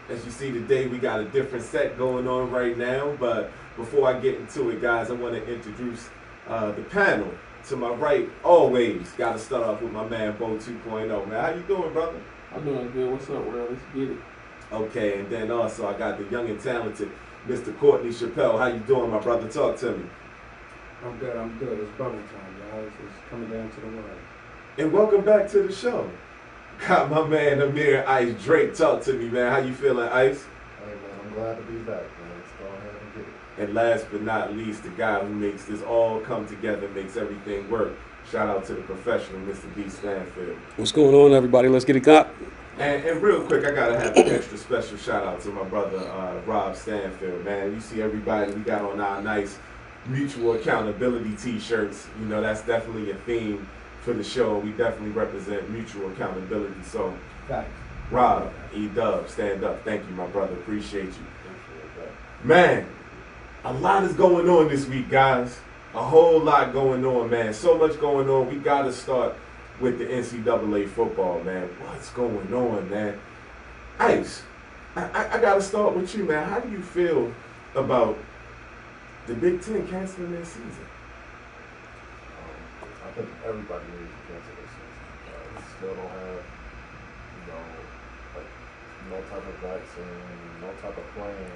As you see today, we got a different set going on right now. But before I get into it, guys, I want to introduce the panel. To my right, always got to start off with my man Bo 2.0. Man, how you doing, brother? I'm doing good. What's up, world? Let's get it. Okay, and then also I got the young and talented Mr. Courtney Chappelle. How you doing, my brother? Talk to me. I'm good. I'm good. It's bubble time, y'all. It's coming down to the wire. And welcome back to the show. Got my man Amir Ice Drake. Talk to me, man. How you feeling, Ice? Hey man, I'm glad to be back, man. Let's go ahead and get it. And last but not least, the guy who makes this all come together, makes everything work. Shout out to the professional, Mr. B. Stanfield. What's going on, everybody? Let's get it got. And real quick, I gotta have an extra special shout out to my brother Rob Stanfield, man. You see everybody, we got on our nice mutual accountability t-shirts. You know, that's definitely a theme for the show. We definitely represent mutual accountability. So, Facts. Rob, E-Dub, stand up. Thank you, my brother. Appreciate you. Man, a lot is going on this week, guys. A whole lot going on, man. So much going on. We gotta start with the NCAA football, man. What's going on, man? Ice, I gotta start with you, man. How do you feel about the Big Ten canceling their season? I think everybody needs to cancel this season. We still don't have, like no type of vaccine, no type of plan.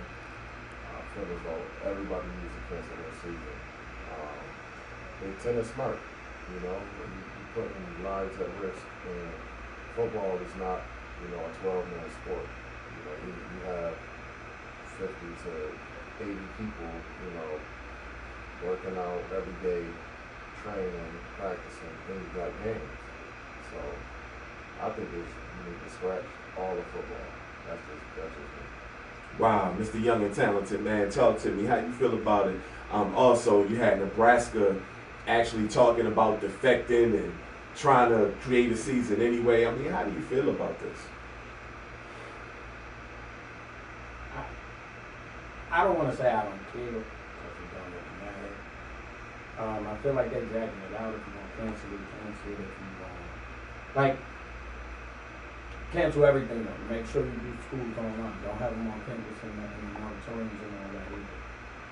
I feel as though everybody needs to cancel their season. Big Ten is smart, you're putting lives at risk, and football is not, a 12-man sport. You have 50 to 80 people, working out every day, training, practicing, things like games. So I think you need to scratch all of football. That's just me. Wow, Mr. Young and Talented, man, talk to me. How you feel about it? Also, you had Nebraska actually talking about defecting and trying to create a season anyway. I mean, how do you feel about this? I don't want to say I don't care because it don't really matter. I feel like they're dragging it out. If you want to cancel it, cancel it. If you want, cancel everything though. Make sure you do schools online. Don't have them on campus in the auditoriums and all that either.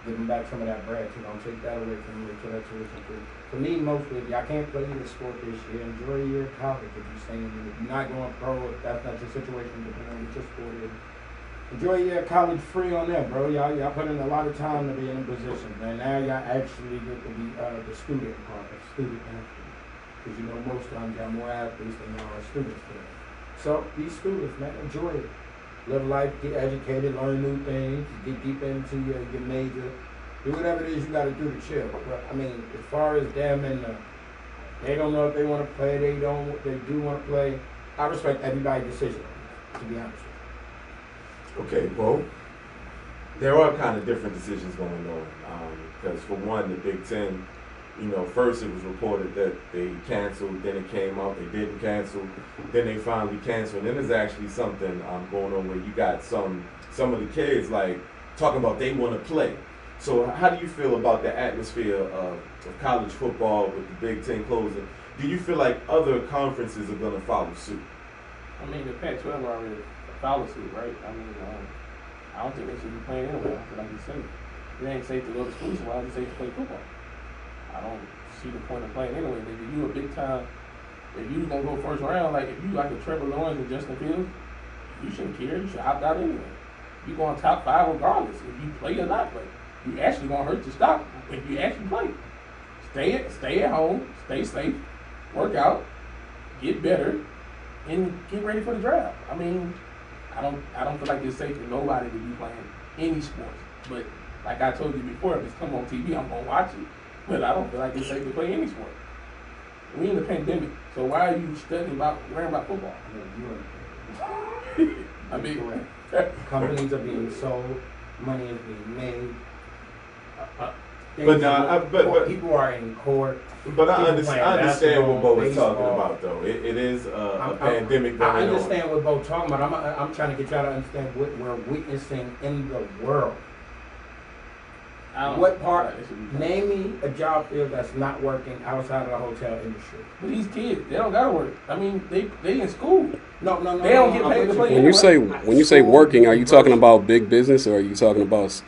Give them back some of that bread too. Don't take that away from you. So that's tuition free. For me, mostly, if y'all can't play your sport this year, enjoy your college. If you're staying, if you're not going pro, if that's not your situation, depending on what your sport is. Enjoy your college free on that, bro. Y'all put in a lot of time to be in a position, man. Now y'all actually get to be the student part, of student athlete. Because most times y'all more athletes than y'all are students today. So be students, man. Enjoy it. Live life, get educated, learn new things, get deep into your major. Do whatever it is you got to do to chill. But I mean, as far as them and they don't know if they want to play, they do want to play. I respect everybody's decision, to be honest with you. Okay, well, there are kind of different decisions going on. Because for one, the Big Ten, first it was reported that they canceled, then it came out they didn't cancel, then they finally canceled. Then there's actually something going on where you got some of the kids like talking about they want to play. So how do you feel about the atmosphere of college football with the Big Ten closing? Do you feel like other conferences are going to follow suit? I mean, the Pac-12 already followed suit, right? I mean, I don't think they should be playing anyway. Like you said, it ain't safe to go to school, so why is it safe to play football? I don't see the point of playing anyway. If you a big time, if you gonna go first round, like if you like a Trevor Lawrence and Justin Fields, you shouldn't care. You should opt out anyway. You going top 5 regardless if you play or not play. You actually gonna hurt your stock if you actually play. Stay at home, stay safe, work out, get better, and get ready for the draft. I mean, I don't feel like it's safe for nobody to be playing any sports. But like I told you before, if it's come on TV, I'm gonna watch it. But I don't feel like it's safe to play any sport. We in the pandemic, so why are you worrying about football? I mean, companies are being sold, money is being made. But people are in court. But I understand what Bo was talking about, though. It is a pandemic going on. I understand what Bo talking about. I'm trying to get y'all to understand what we're witnessing in the world. What part? It should be- Name me a job field that's not working outside of the hotel industry. But these kids, they don't gotta work. I mean, they in school. No. They don't get I'm paid with to play When you say School, working, are you talking university. about big business, or are you talking about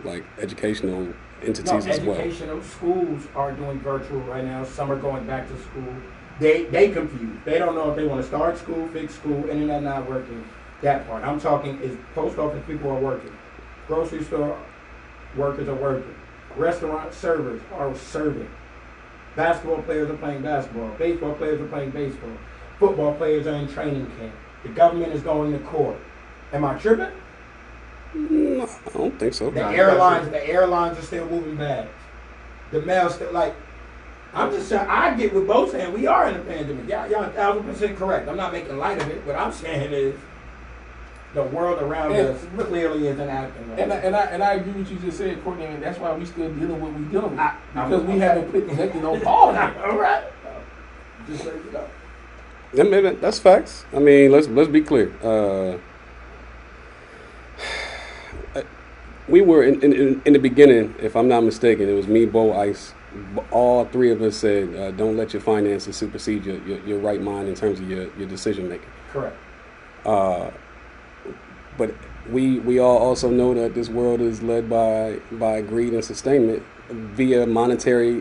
like educational entities No, as well? educational schools are doing virtual right now. Some are going back to school. They confused. They don't know if they want to start school, fix school, internet not working. That part. I'm talking is post office people are working. Grocery store workers are working. Restaurant servers are serving. Basketball players are playing basketball. Baseball players are playing baseball. Football players are in training camp. The government is going to court. Am I tripping? No, I don't think so. The No, airlines are still moving bags. The mail still I'm just saying, I get what both saying. We are in a pandemic. Y'all 1,000% correct. I'm not making light of it. What I'm saying is the world around us clearly isn't acting right. And I agree with you just said, Courtney, and that's why we still dealing with what we dealing with. I'm Because we okay. haven't put nothing on pause yet. All right. Just let it go. I mean, that's facts. I mean, let's be clear. We were in the beginning, if I'm not mistaken, it was me, Bo, Ice. All three of us said, "Don't let your finances supersede your right mind in terms of your decision making." Correct. But we all also know that this world is led by greed and sustainment via monetary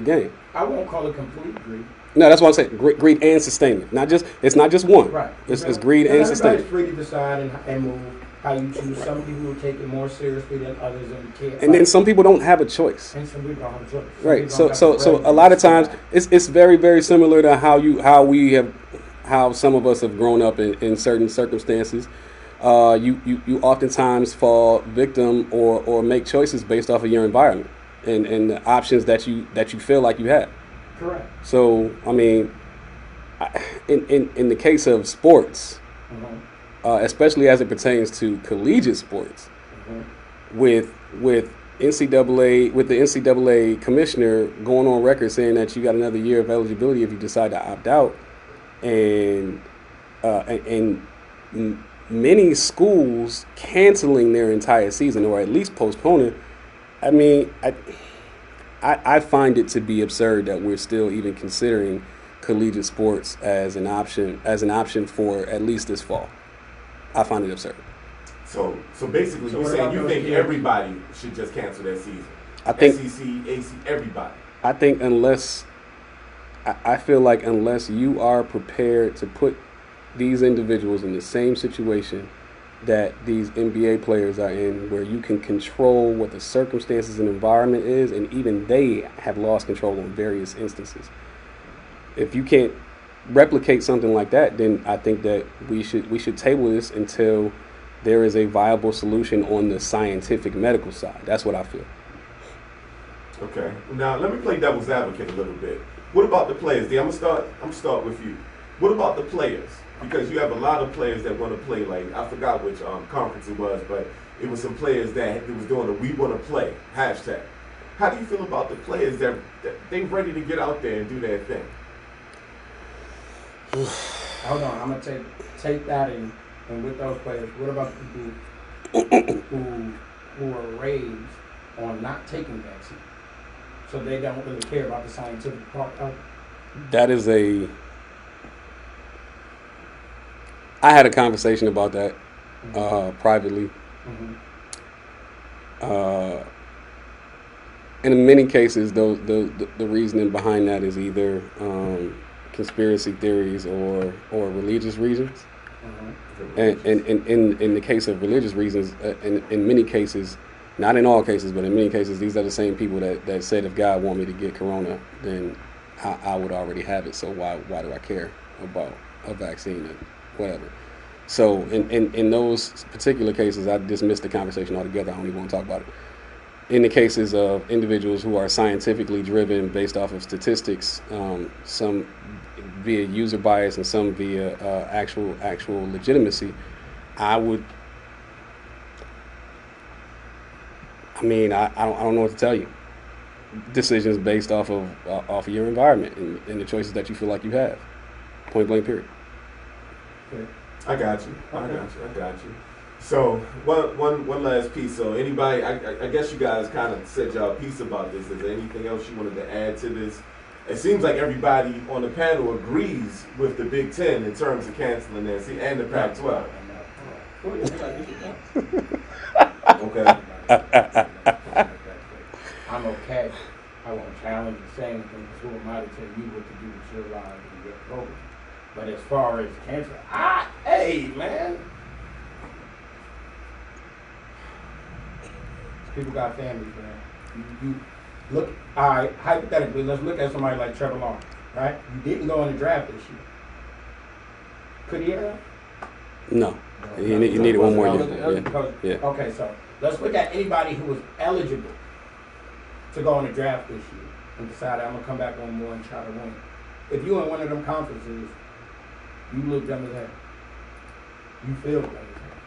gain. I won't call it complete greed. No, that's what I'm saying. Greed and sustainment. It's not just one. Right. It's greed and Everybody's sustainment. free to decide and move how you choose. Some people will take it more seriously than others and care. And then some people don't have a choice. And some people don't have a choice. Some Right. people So don't have so the a lot of bread. times it's very, very similar to how some of us have grown up in certain circumstances. You oftentimes fall victim or make choices based off of your environment and the options that you feel like you have. Correct. So I mean, in the case of sports, especially as it pertains to collegiate sports, with the NCAA commissioner going on record saying that you got another year of eligibility if you decide to opt out, and many schools canceling their entire season or at least postponing. I mean, I find it to be absurd that we're still even considering collegiate sports as an option for at least this fall. I find it absurd. So basically, So you're what saying about you those think kids? everybody should just cancel their season? I think SEC, AC, everybody. I think I feel like unless you are prepared to put these individuals in the same situation that these NBA players are in, where you can control what the circumstances and environment is, and even they have lost control in various instances. If you can't replicate something like that, then I think that we should table this until there is a viable solution on the scientific medical side. That's what I feel. Okay. Now let me play devil's advocate a little bit. What about the players? I'm gonna start with you. What about the players? Because you have a lot of players that want to play. Like I forgot which conference it was, but it was some players that was doing a "We Want to Play" hashtag. How do you feel about the players that they ready to get out there and do their thing? Hold on, I'm gonna take that and with those players. What about the people who are raised on not taking vaccine, so they don't really care about the scientific part of it? That is I had a conversation about that privately. And in many cases, the reasoning behind that is either conspiracy theories or religious reasons. And in the case of religious reasons, in many cases, not in all cases, but in many cases, these are the same people that said if God want me to get corona, then I would already have it. So why do I care about a vaccine and whatever? So in those particular cases, I dismissed the conversation altogether. I don't even want to talk about it. In the cases of individuals who are scientifically driven based off of statistics, some via user bias and some via actual legitimacy, I don't know what to tell you. Decisions based off of your environment and the choices that you feel like you have. Point blank period. I got you. So one last piece. So anybody, I guess you guys kind of said y'all piece about this. Is there anything else you wanted to add to this? It seems like everybody on the panel agrees with the Big Ten in terms of canceling this and the Pac-12. Okay. I'm okay. I won't challenge the same thing because who am I to tell you what to do with your life and your program? But as far as cancer, hey man, people got families, man. You look. All right, hypothetically, let's look at somebody like Trevor Lawrence, right? You didn't go in the draft this year. Could he have? No. You needed one more year. Yeah. Okay, so let's look at anybody who was eligible to go in the draft this year and decide I'm gonna come back one more and try to win. If you in one of them conferences, you look dumb as hell. You feel dumb as hell.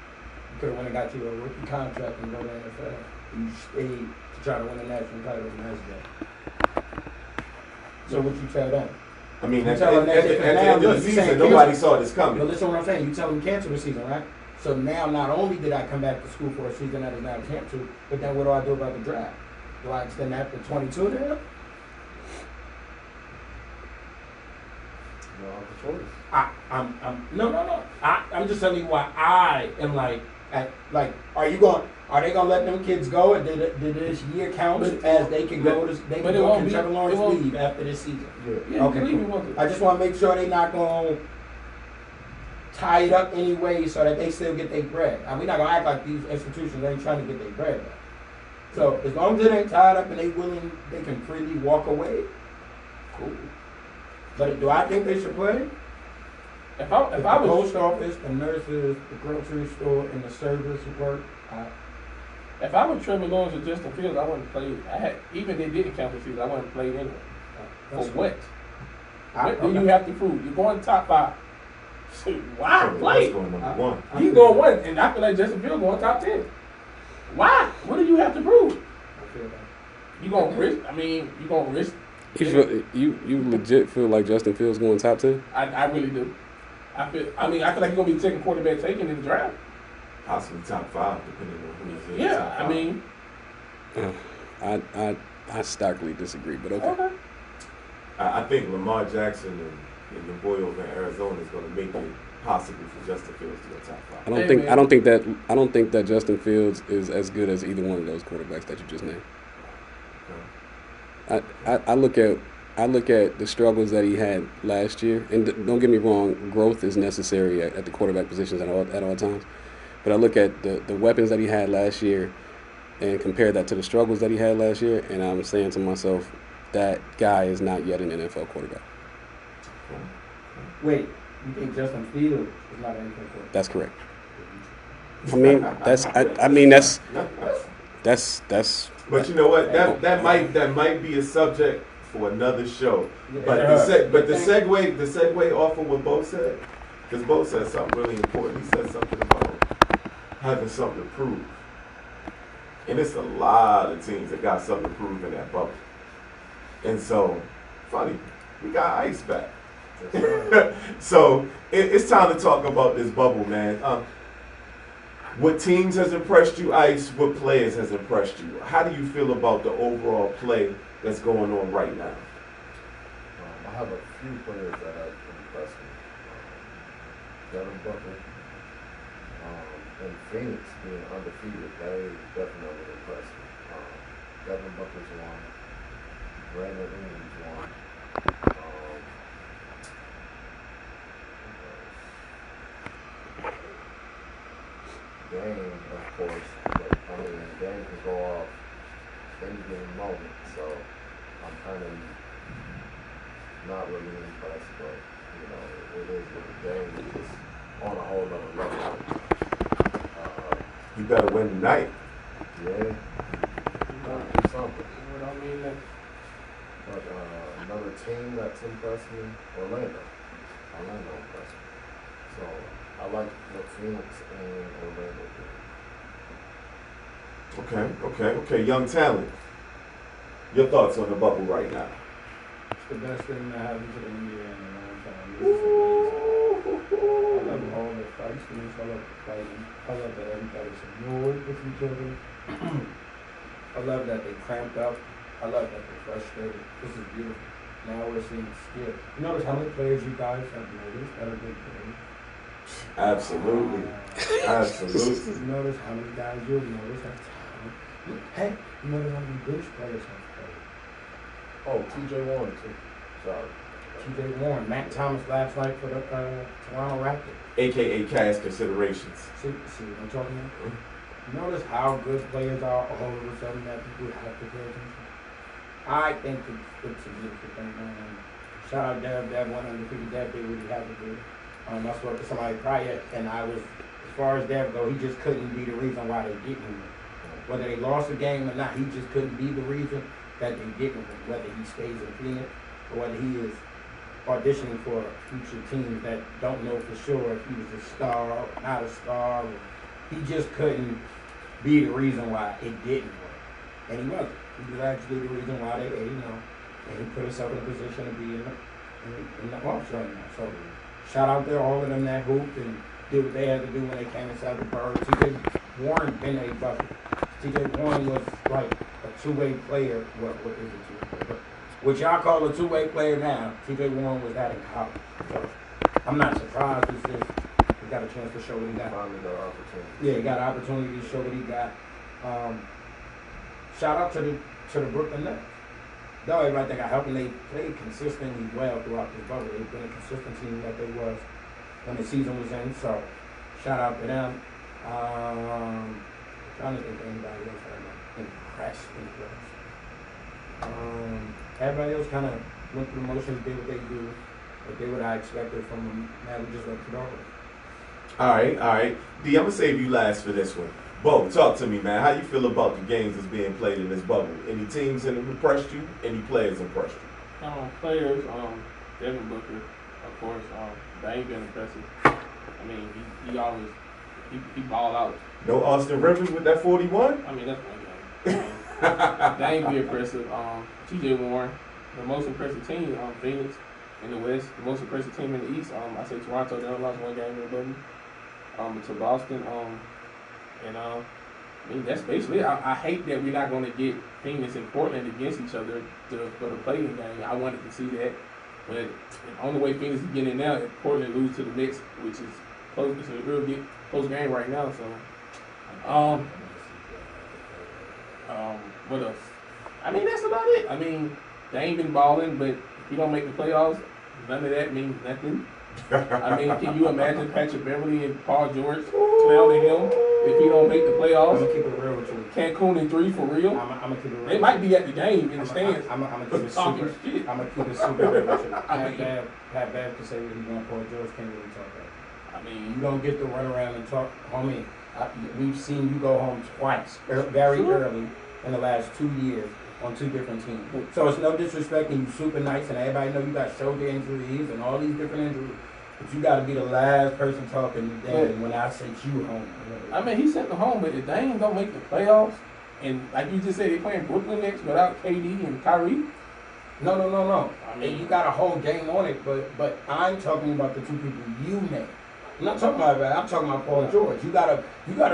You could have went and got you a rookie contract and go to the NFL. You stayed to try to win a national title, and that's that. So what you tell them? I mean, You at tell them the that end of the season, nobody saw this But coming. listen to what I'm saying. You tell them cancel the season, right? So now, not only did I come back to school for a season that is now canceled, but then what do I do about the draft? Do I extend that to 22 now? You don't have a choice. No. I'm just telling you why I am like, are they gonna let them kids go? And did this year count as they can go to, they can go, can Trevor Lawrence leave after this season? Yeah, Okay, cool. I just want to make sure they're not gonna tie it up anyway so that they still get their bread. We're not gonna act like these institutions ain't trying to get their bread back. So as long as it ain't tied up and they willing, they can freely walk away. Cool. But do I think they should play? If I The was post office, the nurses, the grocery store, and the service work. if I was Trevor Lawrence or Justin Fields, I wouldn't play. Even if they didn't count the season, I wouldn't play anyway. For what? What do you have to prove? You're going top 5. Shoot, why play? Let's go number one. You going 1, and I feel like Justin Fields going top 10. Why? What do you have to prove? You gonna risk? I mean, you gonna risk? You legit feel like Justin Fields going top 10? I really do. I feel like he's gonna be taking quarterback taken in the draft. Possibly top 5, depending on who's in the Yeah, top I 5. mean, I starkly disagree, but okay. I think Lamar Jackson and your boy over in Arizona is going to make it possible for Justin Fields to go top 5. I don't think that Justin Fields is as good as either one of those quarterbacks that you just named. I look at the struggles that he had last year, and don't get me wrong, growth is necessary at the quarterback positions at all times. But I look at the weapons that he had last year and compare that to the struggles that he had last year, and I'm saying to myself, that guy is not yet an NFL quarterback. Wait, you think Justin Fields is not an NFL quarterback? That's correct. That's. But you know what? That might be a subject for another show. But the segue off of what Bo said, because Bo said something really important. He said something about having something to prove, and it's a lot of teams that got something to prove in that bubble. And so, funny, we got Ice back. So it's time to talk about this bubble, man. What teams has impressed you, Ice? What players has impressed you? How do you feel about the overall play that's going on right now? I have a few players that have impressed me. Devin Booker and Phoenix being undefeated, they definitely impressed me. Devin Booker's one. Brandon Ingram's one. Dame, of course, but Dame can go off any given moment, so I'm kind of not really impressed, but it is with Dame, it's just on a whole other level. You better win tonight. Yeah, do something. what I mean, that But another team that's impressed me, Orlando impressed me. So I like what Phoenix and Orlando do. Okay. Young talent. Your thoughts on the bubble right now? It's the best thing that happened to the NBA in a long time. This is amazing. I love all the fights. experience. I love the fighting. I love that everybody's annoyed with each other. I love that they cramped up. I love that they're frustrated. This is beautiful. Now we're seeing skill. You notice how many players you guys have noticed that are good players? Absolutely. Absolutely. You notice how many guys you'll notice have talent. Hey, you notice how many bench players have played. Oh, T.J. Warren too. Sorry. T.J. Warren, Matt Thomas last night for the Toronto Raptors. AKA cash considerations. See what I'm talking about? Notice how good players are all of a sudden that people have to pay attention. I think it's a beautiful thing, man. Shout out Dev went undefeated. Dev did what he had to do. I spoke to somebody prior, and I was, as far as Dev go, he just couldn't be the reason why they didn't win. Whether they lost the game or not, he just couldn't be the reason that they didn't win. Whether he stays in Phoenix or whether he is auditioning for future teams that don't know for sure if he was a star or not a star. He just couldn't be the reason why it didn't work. And he wasn't. He was actually the reason why they 8-0. And he put himself in a position to be in the offs right now. So shout out to all of them that hooped and did what they had to do when they came inside the bird. T.J. Warren been a bucket. T.J. Warren was like a two-way player. What is a two-way player? What y'all call a two-way player now, T.J. Warren was that in college. So I'm not surprised he got a chance to show what he got. Finally got an opportunity. Yeah, he got an opportunity to show what he got. Shout out to the Brooklyn Nets. Though everybody think I helped them, they played consistently well throughout this bubble. They've been a consistent team that they was when the season was in. So shout out to them. Trying to think of anybody else that I'm impressed. Everybody else kind of went through the motions, did what they do, but did what I expected from them. Now we just left it over. All right. D, I'm gonna save you last for this one. Bo, talk to me, man. How you feel about the games that's being played in this bubble? Any teams that have impressed you? Any players impressed you? Players, Devin Booker, of course. That ain't been impressive. I mean, he always he ball out. No Austin Rivers with that 41? I mean, that's one game. That ain't be impressive. T.J. Warren, the most impressive team. Phoenix in the West, the most impressive team in the East. I say Toronto. They only lost one game in the bubble. To Boston. I mean, that's basically it. I hate that we're not going to get Phoenix and Portland against each other for the play-in game. I wanted to see that. But the only way Phoenix is getting in now is Portland lose to the Knicks, which is close. It's a real close game right now. So, what else? I mean, that's about it. I mean, they ain't been balling, but if you don't make the playoffs, none of that means nothing. I mean, can you imagine Patrick Beverly and Paul George clowning him if he don't make the playoffs? I'm gonna keep it real with you. Cancun in 3 for real? I'm gonna keep it real. They might be at the game in the stands. I'm gonna keep it talking super. shit. I'm gonna keep it super real with you. I mean- Pat Bev can say what he want. Paul George can't really talk that. I mean, You don't get to run around and talk, homie. We've seen you go home twice, very Sure. early in the last 2 years on 2 different teams. So it's no disrespect, and you super nice, and everybody know you got shoulder injuries and all these different injuries. But you got to be the last person talking today when I sent you home. I mean, he sent them home, but if they ain't don't make the playoffs, and like you just said, they playing Brooklyn next without KD and Kyrie. No. I mean- You got a whole game on it, but I'm talking about the 2 people you named. I'm not talking about that. I'm talking about Paul George. You gotta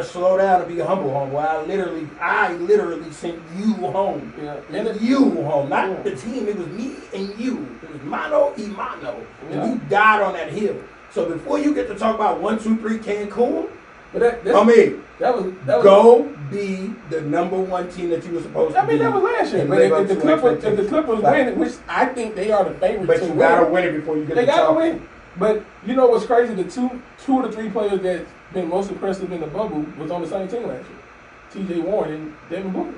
slow down and be humble, homeboy. I literally sent you home. Yeah. And you home, not Yeah. the team. It was me and you. It was mano y mano. Yeah. And you died on that hill. So before you get to talk about 1, 2, 3 Cancun, But that was go be the #1 team that you were supposed to I mean, be. that was last year. and But live up if the to Clippers expectations. win, which I think they are the favorite But to you win. gotta win it before you get They to gotta talk. win. But you know what's crazy? The two of the 3 players that's been most impressive in the bubble was on the same team last year. T.J. Warren and Devin Booker.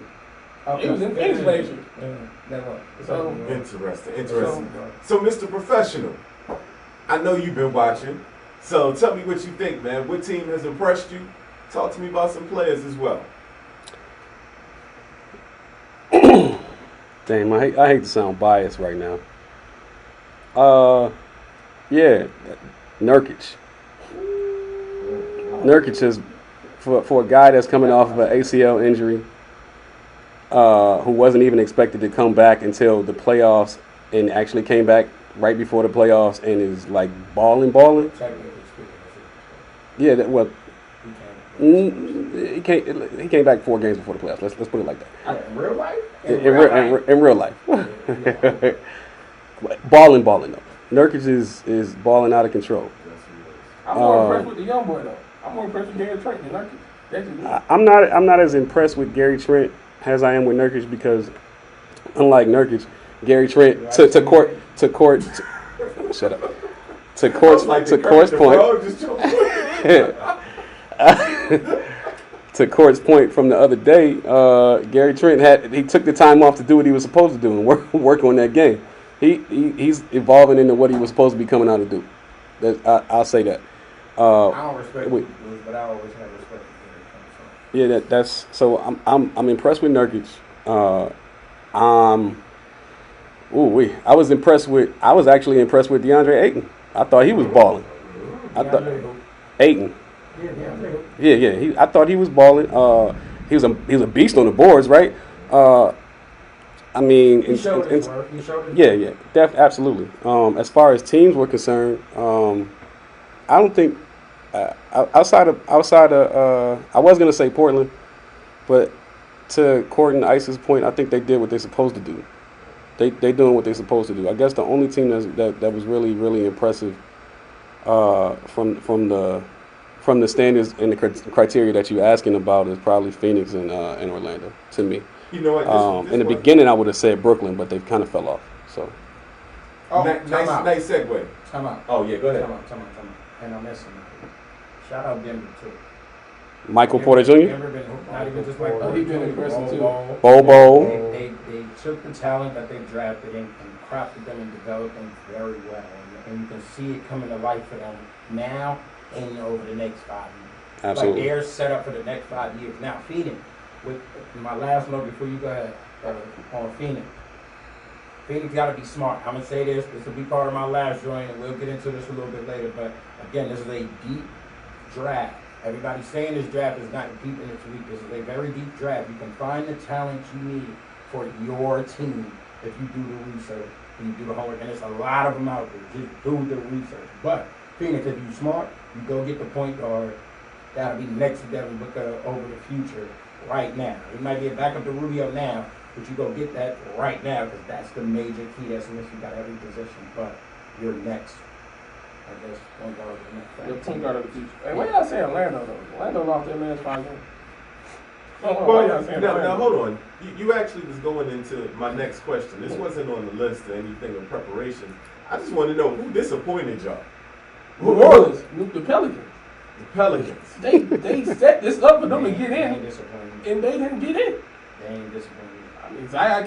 It was in Phoenix last year. Yeah, that was. So- Interesting. So, Mr. Professional, I know you've been watching. So tell me what you think, man. What team has impressed you? Talk to me about some players as well. Damn, I hate to sound biased right now. Yeah, Nurkic. Nurkic is for a guy that's coming off of an ACL injury, who wasn't even expected to come back until the playoffs, and actually came back right before the playoffs and is like balling. Technically speaking, Yeah, well, He can't. he came. He came back 4 games before the playoffs. Let's put it like that. In real life? In real life. Yeah. balling though. Nurkic is balling out of control. Yes, he is. I'm more impressed with the young boy though. I'm more impressed with Gary Trent than Nurkic. That's just me. I'm not as impressed with Gary Trent as I am with Nurkic because unlike Nurkic, Gary Trent to court shut up. To Court's point. To Court's point from the other day, Gary Trent he took the time off to do what he was supposed to do and work on that game. He's evolving into what he was supposed to be coming out to do. I'll say that. I don't respect him, but I always have respect for him. Yeah, that's so. I'm impressed with Nurkic. I was actually impressed with DeAndre Ayton. I thought he was balling. Ayton. Yeah. I thought he was balling. He was a beast on the boards, right? I mean, He showed his work. yeah, absolutely. As far as teams were concerned, I don't think outside of I was gonna say Portland, but to Court and Ice's point, I think they did what they're supposed to do. They doing what they're supposed to do. I guess the only team that was really impressive from the standards and the criteria that you're asking about is probably Phoenix and Orlando to me. You know what? In the beginning, I would have said Brooklyn, but they've kind of fell off. So Nice segue. Time out. Oh yeah, go ahead. Time out. And I'm missing it. Shout out Denver too. Michael Porter Jr. Denver been not even just Michael. Oh, he been impressive too. Bobo. They took the talent that they drafted and crafted them and developed them very well, and you can see it coming to life for them now and over the next 5 years. Absolutely. Like they're set up for the next 5 years. Now Phoenix, with my last note before you go ahead on Phoenix. Phoenix got to be smart. I'm gonna say this. This will be part of my last joint, and we'll get into this a little bit later. But again, this is a deep draft. Everybody's saying this draft is not deep in its week. This is a very deep draft. You can find the talent you need for your team if you do the research and you do the homework. And there's a lot of them out there. Just do the research. But Phoenix, if you're smart, you go get the point guard. That'll be next to Devin Booker over the future right now. He might be a backup to Rubio now, but you go get that right now because that's the major key that's missing. You got every position, but you're next. I guess point guard of the next. The point guard of the future. Hey, why y'all say Orlando though? Orlando lost their last 5 games. Now hold on. You actually was going into my next question. This wasn't on the list or anything in preparation. I just want to know who disappointed y'all. New Orleans, the Pelicans. The Pelicans. They set this up for them to get in, Disappointed. and they didn't get in. They ain't disappointed. I mean, Zion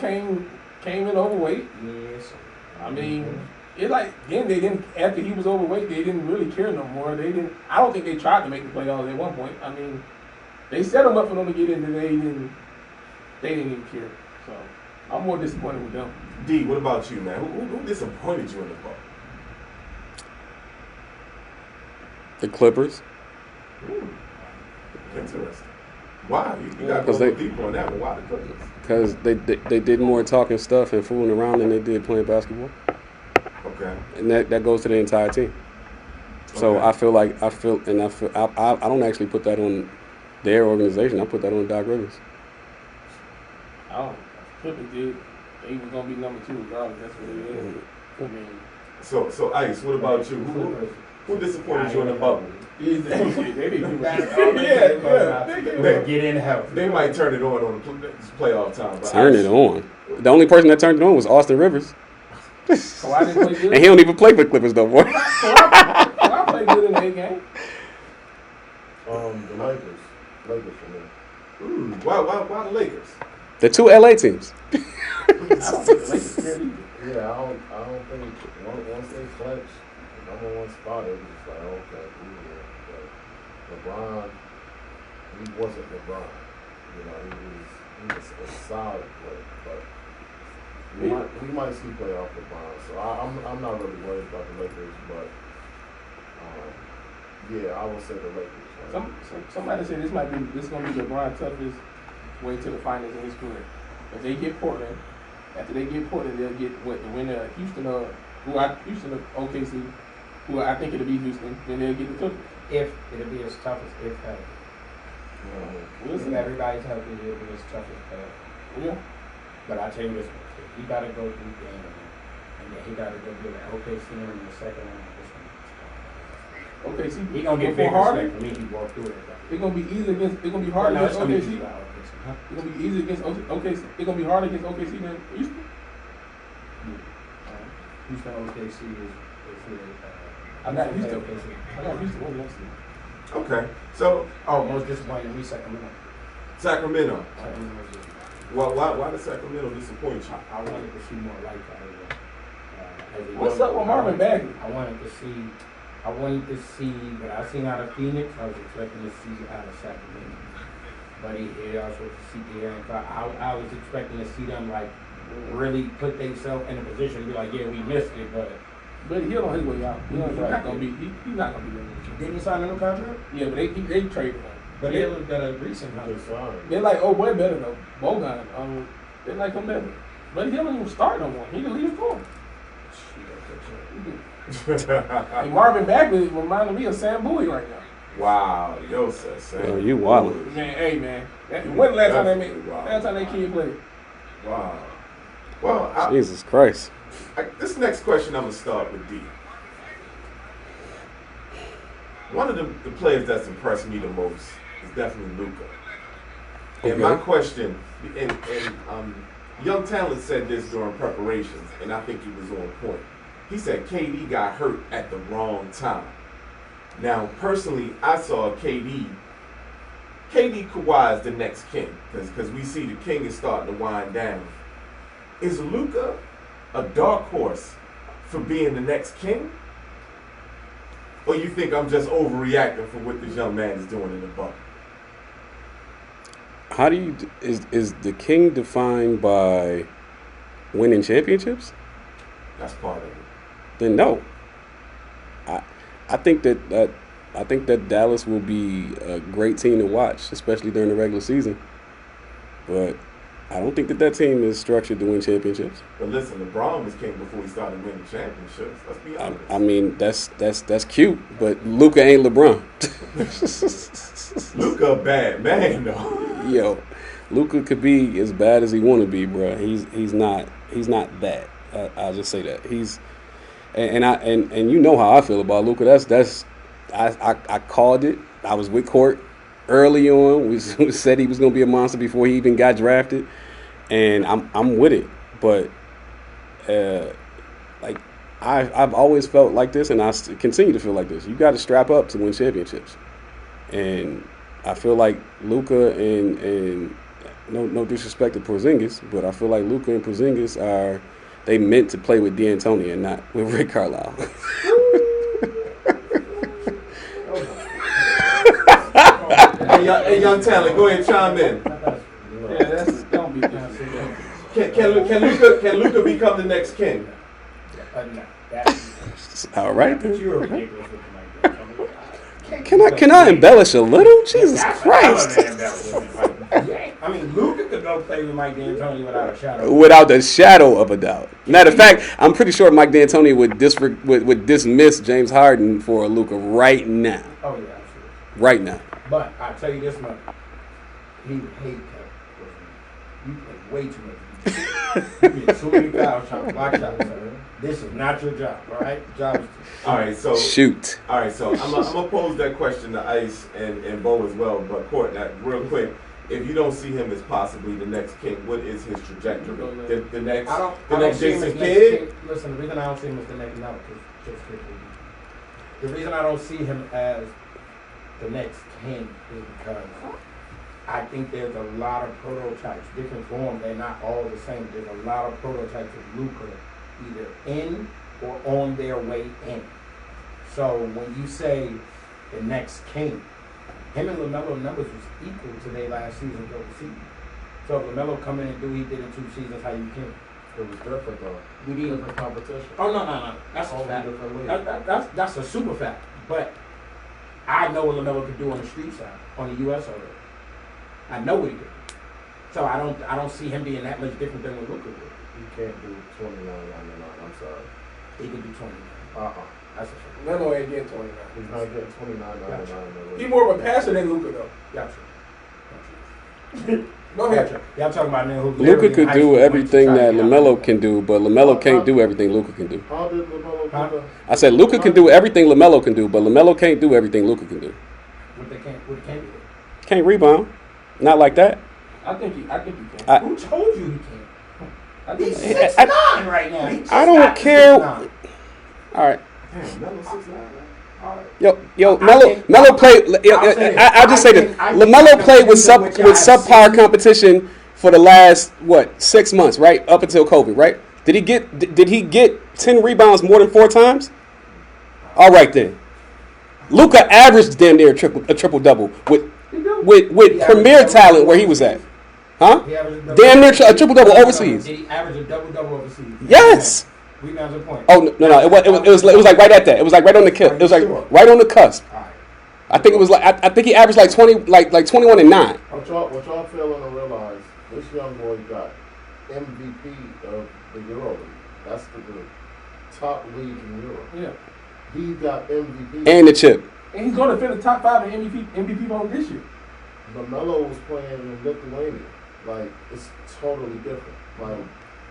came in overweight. Yes. I mean, it like then they didn't after he was overweight. They didn't really care no more. They didn't. I don't think they tried to make the playoffs at one point. I mean, they set them up for them to get in, and they didn't even care. So I'm more disappointed with them. D, what about you, man? Who disappointed you in the ball? The Clippers. Interesting. Why? You got to Because go they- deep on that one. Why the Clippers? Because they did more talking stuff and fooling around than they did playing basketball, Okay. and that goes to the entire team. So Okay. I don't actually put that on their organization. I put that on Doc Rivers. I don't. Clippers did. They was gonna be number 2 regardless. That's what it is. I mean, So Ice, what about you? Who disappointed you in the bubble? they didn't do That's that. all they did. They- Get in health. They might turn it on playoff time. but Turn it on. The only person that turned it on was Austin Rivers, Kawhi didn't play good. and he don't even play for the Clippers no more. Kawhi played good in the 8 game. The Lakers for me. Why the Lakers? The 2 LA teams. I don't think the Lakers cared either. Yeah, I don't think once they clinch the number 1 spot, it was just like okay, but LeBron, he wasn't LeBron. You know, he was a solid player, but we might see playoff LeBron. So I'm not really worried about the Lakers, but yeah, I would say the Lakers. Somebody said this gonna be LeBron's toughest way to the finals in his career. If they get Portland, after they get Portland, they'll get the winner of Houston or OKC, who I think it'll be Houston. Then they'll get the Clippers. it'll be as tough as if healthy. We'll If see. everybody's healthy, it'll be as tough as bad. Yeah. But I tell you this much, if he gotta go through game, and then he gotta go do the OKC in the second round. Okay, see, He gonna get before big Harden, respect for me. He walked through it. it's gonna be easy against. It's gonna be hard No, against it's gonna be OKC. easy out against him, huh? It's gonna be easy against OKC. It's gonna be hard against OKC than Houston. Houston OKC is I got Houston. OKC. I got Houston. What else? Okay. So Oh, most disappointing me Sacramento. Sacramento. Sacramento was just- Why does Sacramento disappoint you? I wanted to see more life out of them. As a What's young- up with Marvin Bagley? I wanted to see what I seen out of Phoenix. I was expecting to see out of Sacramento. But he also to see De'Aaron Fox. I was expecting to see them like really put themselves in a position to be like, yeah, we missed it, but But he's on his way out. He's Right. not gonna be. He's not gonna be there. didn't he sign a new contract? Yeah, but they traded him. But they, he looked at a recent contract. Good sign. they're like, oh boy, better though. Bogan. They like him better. But he don't even start no more. He can leave score. And Marvin Bagley reminded me of Sam Bowie right now. Wow, yo, says Yo, you wildin'. Man, hey man, when the last time they Definitely wild. last time they kid played? Wow. Well, Jesus Christ. this next question, I'm gonna start with D. One of the players that's impressed me the most is definitely Luka. And my Okay. question, and Young Talent said this during preparations, and I think he was on point. He said KD got hurt at the wrong time. Now, personally, I saw KD Kawhi is the next king, because we see the king is starting to wind down. Is Luka a dark horse for being the next king? Or you think I'm just overreacting for what this young man is doing in the bucket? How do you is the king defined by winning championships? That's part of it. Then no. I think that Dallas will be a great team to watch, especially during the regular season. But I don't think that team is structured to win championships. But listen, LeBron was king before he started winning championships. Let's be honest. I mean, that's cute, but Luka ain't LeBron. Luka a bad man though. Yo, Luka could be as bad as he want to be, bro. He's not that. I'll just say that and you know how I feel about Luka. I called it. I was with Court early on. We said he was going to be a monster before he even got drafted, and I'm with it. But like I've always felt like this, and I continue to feel like this. You got to strap up to win championships, and I feel like Luka and no disrespect to Porzingis, but I feel like Luka and Porzingis they meant to play with D'Antoni and not with Rick Carlisle. Hey, young Talent, go ahead, chime in. Yeah, that's don't be Can Luka become the next king? No, that's All right. but Then. you're ridiculous looking like that. Can I embellish a little? Jesus Christ! I mean, Luka could go play with Mike D'Antoni without a shadow. Without the shadow of a doubt. Matter of fact, I'm pretty sure Mike D'Antoni would dismiss James Harden for Luka right now. Oh yeah, absolutely. Right now. But I'll tell you this much. He would hate that. You play way too much. You get too many foul shots, block shots. Sir. This is not your job, all right? Job is All right, so Shoot. I'm gonna pose that question to Ice and Bo as well. But Court, now, real quick, if you don't see him as possibly the next king, what is his trajectory? The next I don't see him Jason as next Kidd? king. Listen, the reason I don't see him as the next the reason I don't see him as the next king is because I think there's a lot of prototypes, different forms. They're not all the same. There's a lot of prototypes of Luka either in or on their way in. So when you say the next king, him and LaMelo numbers was equal to their last season over season. So if LaMelo come in and do what he did in 2 seasons, how you king? It was different though. We need Different competition. Oh no. That's a Whole fact. different league. That's a super fact. But I know what LaMelo could do on the street side, on the US already. I know what he could do. So I don't see him being that much different than what Luka would. You can't do 29 on the line. I'm sorry. He could do 20. That's a fact. Melo ain't getting 29. He's not getting 29.99. He more of a passer than Luka though. Gotcha. Go ahead. Gotcha. Y'all talking about nigga who Luka literally in could high do school everything went to that try to LaMelo get can do, but LaMelo can't do everything Luka can do. How did LaMelo Huh? do that? I said Luka can do everything LaMelo can do, but LaMelo can't do everything Luka can do. what they can't do. Can't rebound. Not like that. I think he can. Who told you he can't? I He's think 6'9" right now. He just I don't got to care. 6'9". All right. Damn, Melo 6'9", man. All right. Yo, I Melo think- played. I'll say this. I'll just say this: I think LaMelo the played with season which I've subpar seen- competition for the last 6 months, right? Up until COVID, right? Did he get 10 rebounds more than 4 times? All right then. Luka averaged damn near a triple double with premier talent where he was at, huh? He averaged a Damn near a triple double overseas. Did he average a double overseas? Yes. Rebounds and points. Oh no, it was like right at that. It was like right on the cusp. It was like right on the cusp. All right. I think it was like I think he averaged like 20, like 21 and 9. What y'all failing to realize, this young boy got MVP of the Euro League. That's the top league in Europe. Yeah. He got MVP. And the chip. And he's going to finish top 5 in MVP vote this year. LaMelo was playing in Lithuania. Like, it's totally different. Like,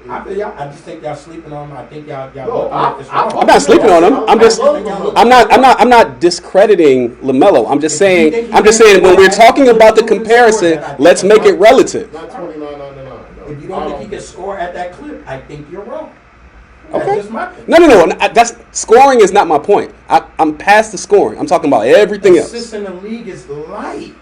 I feel y'all. I just think y'all sleeping on him. I think y'all. No, looking at this wrong. I'm not sleeping on him. I'm not discrediting LaMelo. I'm just saying when we're talking about the comparison, let's make it relative. not 29.99. No. If you don't think he can score at that clip, I think you're wrong. That's Okay. just my thing. No. That's scoring is not my point. I'm past the scoring. I'm talking about everything else. Assists in the league is light.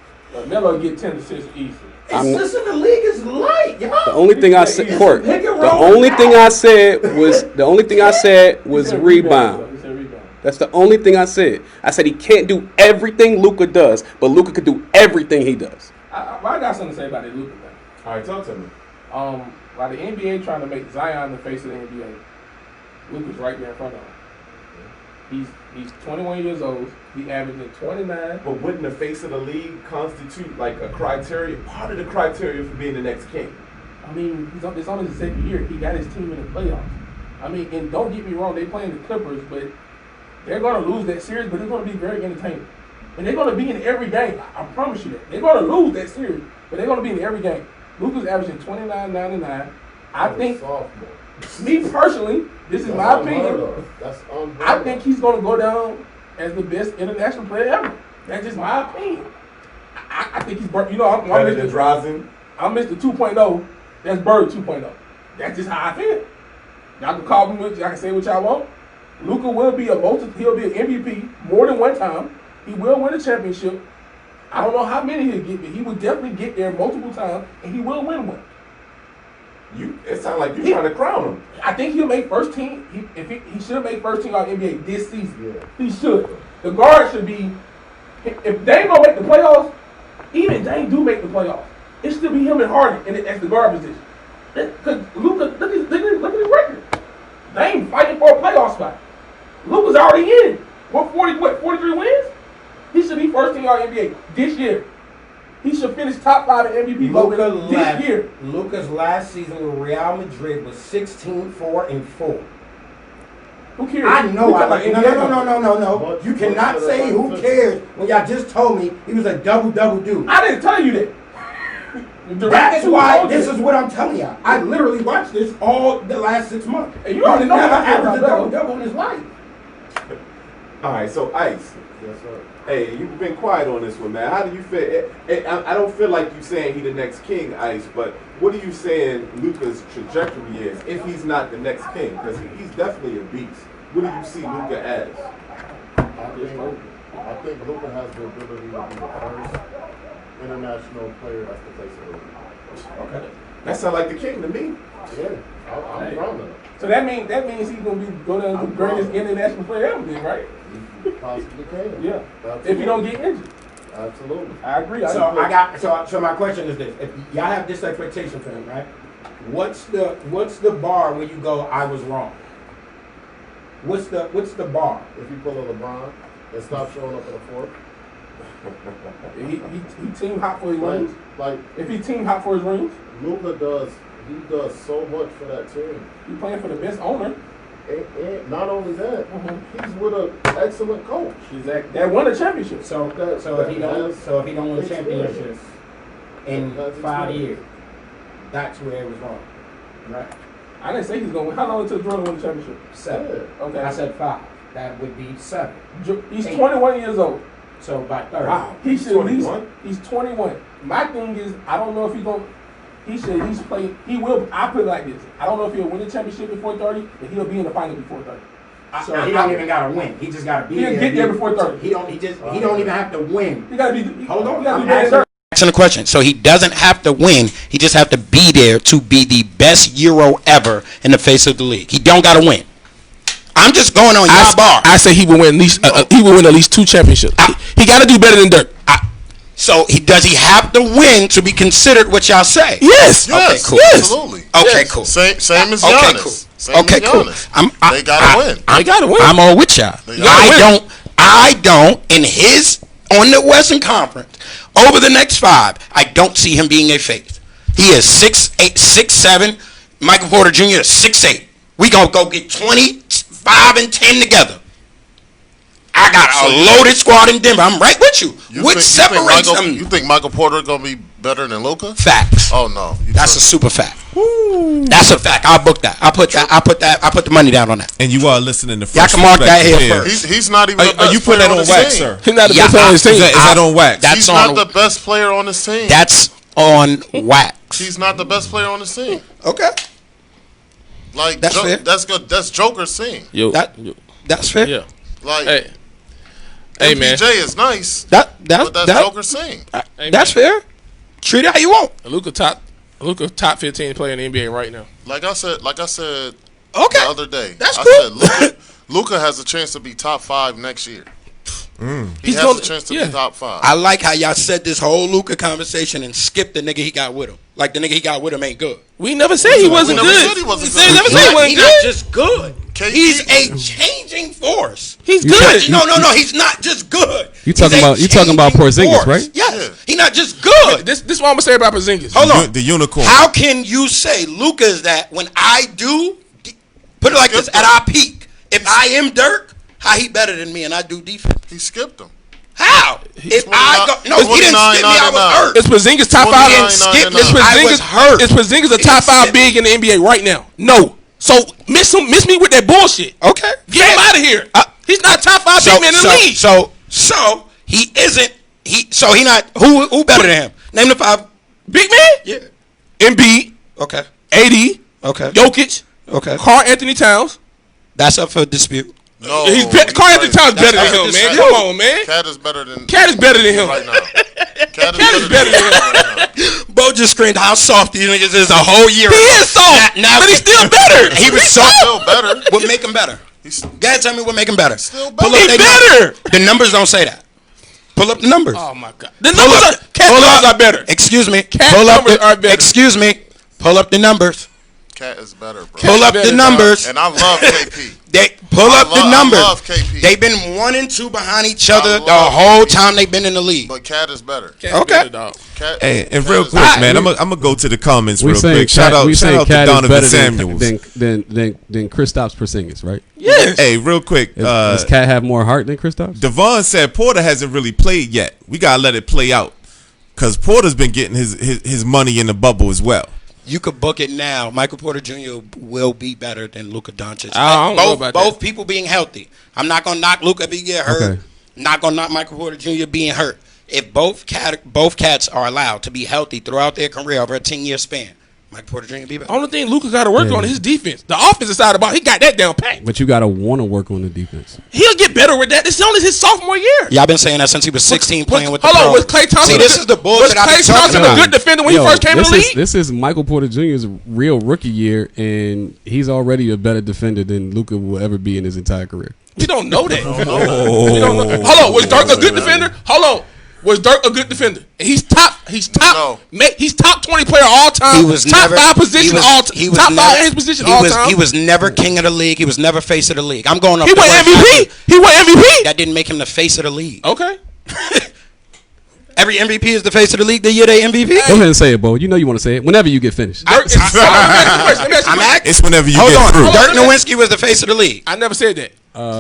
Melo get 10 assists easily. Assists in the league is light, y'all. The only thing I said, Court. Pick and The roll only back. thing I said was He said rebound. He said rebound. That's the only thing I said. I said he can't do everything Luka does, but Luka could do everything he does. I got something to say about that Luka thing. All right, talk to me. While the NBA trying to make Zion the face of the NBA, Luka's right there in front of him. He's 21 years old. He averaging 29. But wouldn't the face of the league constitute like a criteria, part of the criteria for being the next king? I mean, it's only his second year. He got his team in the playoffs. I mean, and don't get me wrong, they playing the Clippers, but they're going to lose that series, but it's going to be very entertaining. And they're going to be in every game. I promise you that. They're going to lose that series, but they're going to be in every game. Luka's averaging 29.99. I think, Sophomore. me personally, this is That's my unheard opinion. of. That's unheard I think he's going to go down as the best international player ever. That's just my opinion. I think he's, I'm Better than Mr. Drazen. I'm Mr. 2.0. That's Bird 2.0. That's just how I feel. Y'all can call me, y'all can say what y'all want. Luka will be he'll be an MVP more than one time. He will win a championship. I don't know how many he'll get, but he will definitely get there multiple times, and he will win one. It sounds like you're trying to crown him. I think he'll make first team. He should have made first team all NBA this season. Yeah. He should. The guard should be. If they ain't gonna make the playoffs, even if they ain't do make the playoffs, it should be him and Harden as the guard position. Because Luka, look at his record. They ain't fighting for a playoff spot. Luka's already in. 43 wins? He should be first team all NBA this year. He should finish top 5 in MVP voting this year. Luka's last season with Real Madrid was 16-4-4. Who cares? I know. We talking about No. But- You cannot say who cares when y'all just told me he was a double dude. I didn't tell you that. That is why this is what I'm telling y'all. I literally watched this all the last 6 months. And you already know never how I feel averaged a about double in his life. All right, so Ice. Yes, sir. Hey, you've been quiet on this one, man. How do you feel? I don't feel like you saying he the next king, Ice, but what are you saying Luka's trajectory is if he's not the next king? Because he's definitely a beast. What do you see Luka as? I think Luka has the ability to be the first international player that's the face of the league. Okay. That sounds like the king to me. Yeah, I'm proud of him. So that means he's gonna go down to the greatest international player ever, then, right? He possibly can. Yeah. Absolutely. If he don't get injured, Absolutely. I agree. So my question is this: if y'all have this expectation for him, right? What's the bar when you go, I was wrong? What's the bar? If you pull a LeBron and stop showing up in the fourth, he team hot for his rings. like If he team hot for his rings, Luka does, he does so much for that team. he playing for the best owner. And not only that, he's with an excellent coach. Exactly. That won a championship. So if he don't win championships in 5 years, that's where it was wrong. Right. I didn't say he's going to win. How long it took Jordan to win the championship? 7. Okay. I said 5. That would be 7. He's 8. 21 years old. So by 30. Wow. He should at least. 21? He's 21. My thing is, I don't know if he's going. He should at least play. He will. I put it like this. I don't know if he'll win the championship before 30, but he'll be in the final before 30. So he don't even gotta win. He just gotta be there. He'll get there before 30. He don't even have to win. He gotta be. Hold on. He gotta I'm be asking- better. Asking the question. So he doesn't have to win. He just have to be there to be the best Euro ever in the face of the league. He don't got to win. I'm just going on your bar. I say he will win at least. He will win at least 2 championships. He got to do better than Dirk. So does he have to win to be considered what y'all say? Yes. Okay, cool. Yes. Absolutely. Okay, cool. Same as Okay, Giannis. cool. Same Okay, as cool. Giannis. They gotta win. They gotta win. I'm all with y'all. They gotta I don't on the Western Conference over the next 5. I don't see him being a faith. He is 6'8", 6'7". Michael Porter Jr. is 6'8". We gonna go get 25 and 10 together. I got a loaded squad in Denver. I'm right with you. What separates them? You think Michael Porter gonna be better than Luka? Facts. Oh no, That's a super fact. That's a fact. I'll book that. I put the money down on that. And you are listening to Y'all Phresh can mark that here Perspective. first. He's not even. Are you putting that on wax, sir? He's not the Yeah, best player on his team. Is that on wax? That's He's on. not the best player on his team. That's on wax. He's not the best player on his team. Okay. Like That's fair. that's good. That's Joker's team. Yo, That's fair. yeah. Like Hey, man. MPJ is nice, But but that's Joker's team. Hey, That's man. fair. Treat it how you want. Luka top 15 player in the NBA right now. Like I said Okay. the other day. That's I cool. said Luka has a chance to be top 5 next year. He has a chance to be top 5. I like how y'all said this whole Luka conversation and skipped the nigga he got with him. Like the nigga he got with him ain't good. We never said he wasn't never good. said he wasn't We good. never said he wasn't He's good. not just good. KP He's a changing force. He's good. No. He's not just good. You talking about Porzingis, right? Yes. Yeah. He's not just good. This is what I'm gonna say about Porzingis. Hold on. The unicorn. How can you say Luka is that when I do put it like this? At our peak, if I am Dirk, how he better than me and I do defense? He skipped him. How? If I go, no, he didn't skip me. I was hurt. Is Porzingis top 5? He didn't skip me. I was hurt. Is Porzingis a top 5 big in the NBA right now? No. So miss me with that bullshit. Okay. Get him out of here. He's not top 5 big man in the league. So he isn't. So he not. Who better than him? Name the 5. Big man? Yeah. Embiid, Okay. AD, Okay. Jokic, Okay. Karl Anthony Towns. That's up for dispute. No, Karl Anthony Towns better than That's him, man. not Come on, man. Cat is better than Cat is better than him. right now. Cat is better than him. right now. Bo just screamed how soft these niggas is a whole year. He is soft, Now, but he's still better. He was He's soft. still better. What make him better? He's Go ahead, tell me what make him better. still Pull better. up He's they better. numbers. The numbers don't say that. Pull up the numbers. Oh my God, the numbers are better. Excuse me. Cat Pull up numbers are the. better. Excuse me. Pull up the numbers. Cat is better, bro. Pull up the better, numbers. And I love KP. They pull up the numbers. I love KP. They've been 1 and 2 behind each other the love whole KP. time they've been in the league. But Cat is better. Cat's Okay. better, dog. Cat, Hey, and Cat real is quick, better. man, I'm gonna go to the comments We real saying quick. Shout out to Cat is Donovan better Samuels. than Kristaps Porzingis, right? Yes. Hey, real quick, Does Cat have more heart than Kristaps? Devon said Porter hasn't really played yet. We gotta let it play out, cause Porter's been getting his money in the bubble as well. You could book it now. Michael Porter Jr. will be better than Luka Doncic. I don't know about both that. people being healthy. I'm not gonna knock Luka if he get hurt. Okay. Not gonna knock Michael Porter Jr. being hurt. If both cats are allowed to be healthy throughout their career over a 10-year span, Michael Porter Jr. be better. Only thing Luka got to work on is his defense. The offensive side of the ball, he got that down pat. But you gotta want to work on the defense. He'll get better with that. This is only his sophomore year. Y'all been saying that since he was 16 playing with the Hold on, pros. was Klay Thompson? See, this is the bullshit Was I be Klay talking Thompson about. a good defender when he first came in the league? This is Michael Porter Jr.'s real rookie year, and he's already a better defender than Luka will ever be in his entire career. We don't know that. We don't know. Hold on, was Dirk a good defender? Hold on. Was Dirk a good defender? He's top 20 player all time. He was top never, 5 position all time. He was Top 5 never, in his position he all was, time. He was never king of the league. He was never face of the league. I'm going up. He to won what MVP. happened. He won MVP. That didn't make him the face of the league. Okay. Every MVP is the face of the league the year they MVP. Go ahead and say it, Bo. You know you want to say it. Whenever you get finished. It's whenever you Hold get on. through. Dirk Nowitzki was the face of the league. I never said that.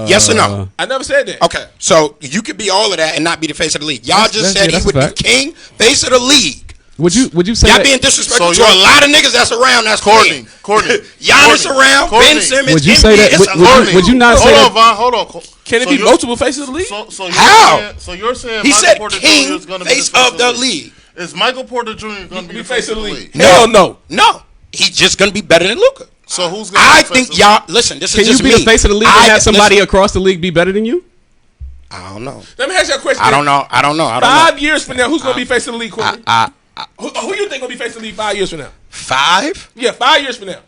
Yes or no? I never said that. Okay, so you could be all of that and not be the face of the league. Y'all just said he that's would a be fact. king, face of the league. Would you say Y'all that? being disrespectful So to a lot of niggas that's around. That's Courtney, playing. Giannis around, Ben Simmons. Would you say that? Embiid, Would you not say Hold on, that? Von. Hold on. Can it So be you're- multiple faces of the league? So How? you're saying He Michael said Porter Jr. king, is going to be face of the league. Is Michael Porter Jr. going to be the face of the league? Hell no. No, he's just gonna be better than Luka. So who's going to I be the face think of the y'all listen. This Can is you just be me. the face of the league and have somebody listen, across the league be better than you? I don't know. Let me ask you a question. I don't know. 5 years from now, who's going to be face of the league, Courtney? Who you think going to be face of the league 5 years from now? 5? Yeah, 5 years from now.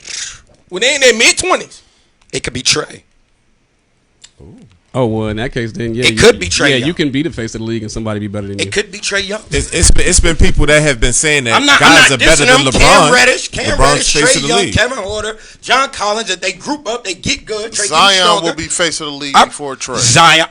When they in their mid-20s. It could be Trey. Oh well, in that case, then yeah, It could be Trae Yeah, Young. you can be the face of the league and somebody be better than you. It could be Trey Young. It's been people that have been saying that I'm not guys are better dissing than them. LeBron. Cam LeBron's Reddish, face of Trey the Young, league. Kevin Porter, John Collins. That they group up, they get good. Trey Zion will be face of the league before Trey. Zion.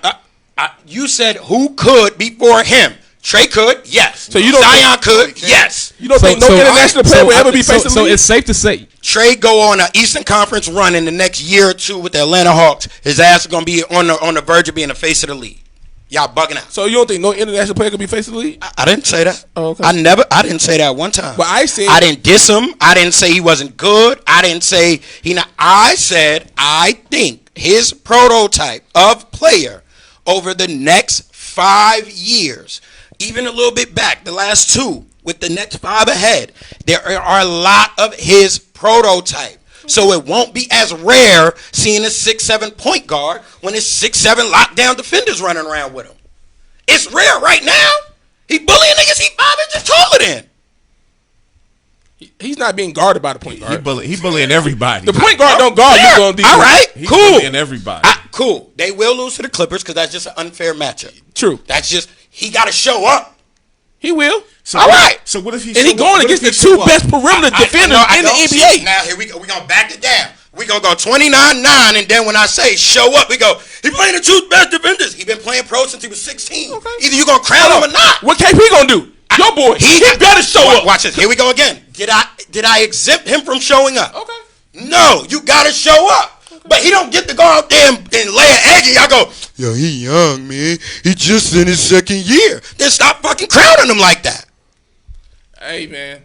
You said who could before him? Trey could, yes. So you don't Zion think, could, yes. You don't think no international player will ever be face of the So league? it's safe to say Trey go on an Eastern Conference run in the next year or two with the Atlanta Hawks. His ass is gonna be on the verge of being the face of the league. Y'all bugging out. So you don't think no international player could be face of the league? I didn't say that. Oh, okay. I didn't say that one time. But I said I didn't diss him. I didn't say he wasn't good. I didn't say he not. I said I think his prototype of player over the next 5 years, even a little bit back, the last 2 with the next 5 ahead, there are a lot of his prototype. So it won't be as rare seeing a 6'7" point guard when it's 6'7" lockdown defenders running around with him. It's rare right now. He bullying niggas he 5 inches taller than. he's not being guarded by the point guard. He bullying everybody. The point guard don't guard you on defense. All right, He cool. bullying everybody. Cool. They will lose to the Clippers because that's just an unfair matchup. True. That's just he got to show up. He will. All right. So what if he? And he going against the 2 best perimeter defenders in the NBA. Now here we go. We're gonna back it down. We're gonna go 29-9, and then when I say show up, we go, he playing the 2 best defenders. He been playing pro since he was 16. Okay. Either you gonna crown him or not. What KP gonna do? Your boy. He better show up. Watch this. Here we go again. Did I exempt him from showing up? Okay. No, you gotta show up. But he don't get to go out there and lay an egg and y'all go, yo, he young, man. He just in his 2nd year. Then stop fucking crowning him like that. Hey, man.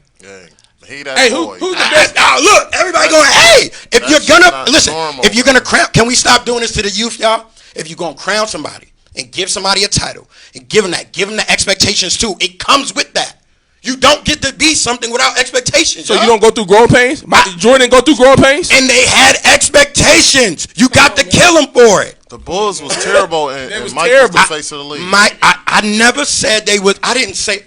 He that Hey, boy. who's the best? Now look, everybody going, hey, if you're That's gonna not listen, normal. if you're gonna crown, can we stop doing this to the youth, y'all? If you're gonna crown somebody and give somebody a title and give them the expectations too, it comes with that. You don't get to be something without expectations. So y'all. you don't go through growing pains? Jordan go through growing pains? And they had expectations. You got to kill them for it. The Bulls was terrible, and was Mike terrible. was the face of the league. I never said they was. I didn't say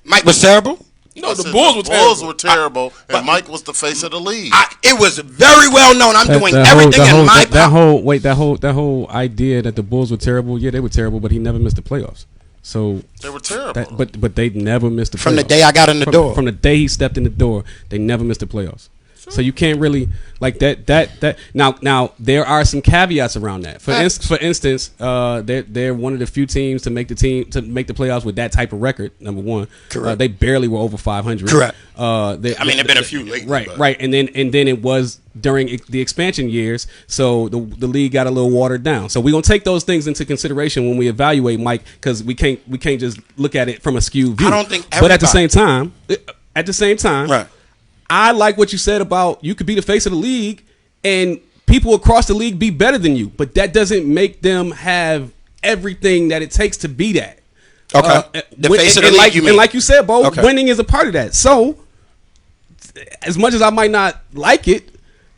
Mike was terrible. No, I the said Bulls were terrible. Bulls were terrible, and Mike was the face of the league. It was very well known. I'm doing everything in my power. That whole idea that the Bulls were terrible. Yeah, they were terrible, but he never missed the playoffs. So They were terrible. but they never missed the playoffs. From the day I got in the door. From the day he stepped in the door, they never missed the playoffs. So you can't really like that. Now there are some caveats around that. For instance, they're one of the few teams to make the playoffs with that type of record. Number one, Correct. They barely were over 500. Correct. There've been a few lately. Right, and then it was during the expansion years, so the league got a little watered down. So we're gonna take those things into consideration when we evaluate Mike, because we can't just look at it from a skewed view. I don't think but at the everybody- same time, Right. I like what you said about you could be the face of the league and people across the league be better than you, but that doesn't make them have everything that it takes to be that. Okay. The face of the league, you mean. And like you said, Bo, Okay. winning is a part of that. So, as much as I might not like it,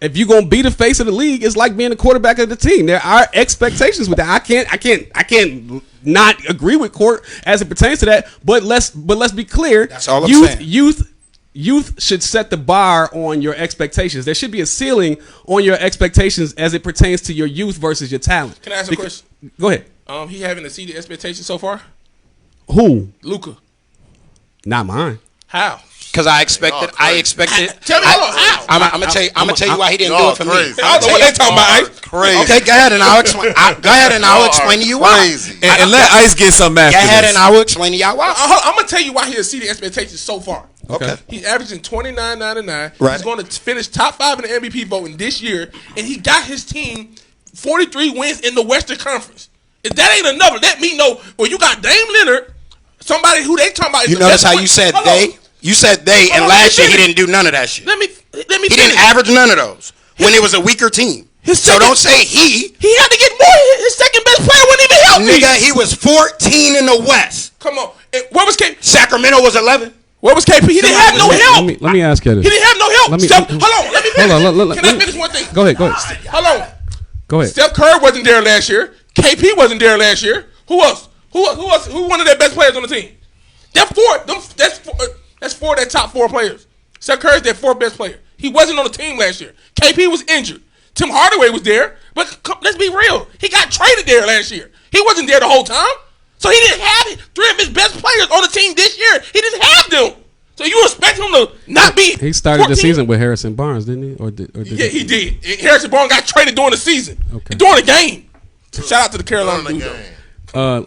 if you're gonna be the face of the league, it's like being the quarterback of the team. There are expectations with that. I can't not agree with Court as it pertains to that. But let's be clear. That's all I'm saying. Youth should set the bar on your expectations. There should be a ceiling on your expectations as it pertains to your youth versus your talent. Can I ask a question? Go ahead. He having exceeded expectations so far? Who? Luka. Not mine. How? because I expected. Tell me how. I'm gonna tell you why he didn't do it for me. I don't know what they talking about, Ice. Crazy. Okay, go ahead and I'll explain. I'll explain to you why. Crazy. And let Ice get something after Go ahead this. and I will explain to y'all why. I'm gonna tell you why he exceeded expectations so far. Okay. He's averaging 29.99. Right. He's going to finish top 5 in the MVP voting this year, and he got his team 43 wins in the Western Conference. If that ain't enough, let me know. Well, you got Dame Leonard, somebody who they talking about. Is You the notice best how player. you said Hold they? on. You said they, and Hold on, last let year me he didn't do none of that shit. Let me He finish. didn't average none of those when it was a weaker team. So second- don't say he. He had to get more. His second best player wasn't even healthy. Nigga, he was 14 in the West. Come on. What was KP? Sacramento was 11. What was KP? He didn't have no help. Let me ask you this. He didn't have no help. Let me- Steph, hold on. Let me finish. Hold on, Can I finish one thing? Go ahead. Hold on. Go ahead. Steph Curry wasn't there last year. KP wasn't there last year. Who else? Who one of their best players on the team? That's four of their top 4 players. Steph Curry's their 4th best player. He wasn't on the team last year. KP was injured. Tim Hardaway was there, but let's be real. He got traded there last year. He wasn't there the whole time. So he didn't have it. 3 of his best players on the team this year. He didn't have them. So you expect him to not be? He started 14? the season with Harrison Barnes, didn't he? Or did Yeah, he did. Harrison Barnes got traded during the season. Okay. During the game. Shout out to the Carolina During Blues. the game. All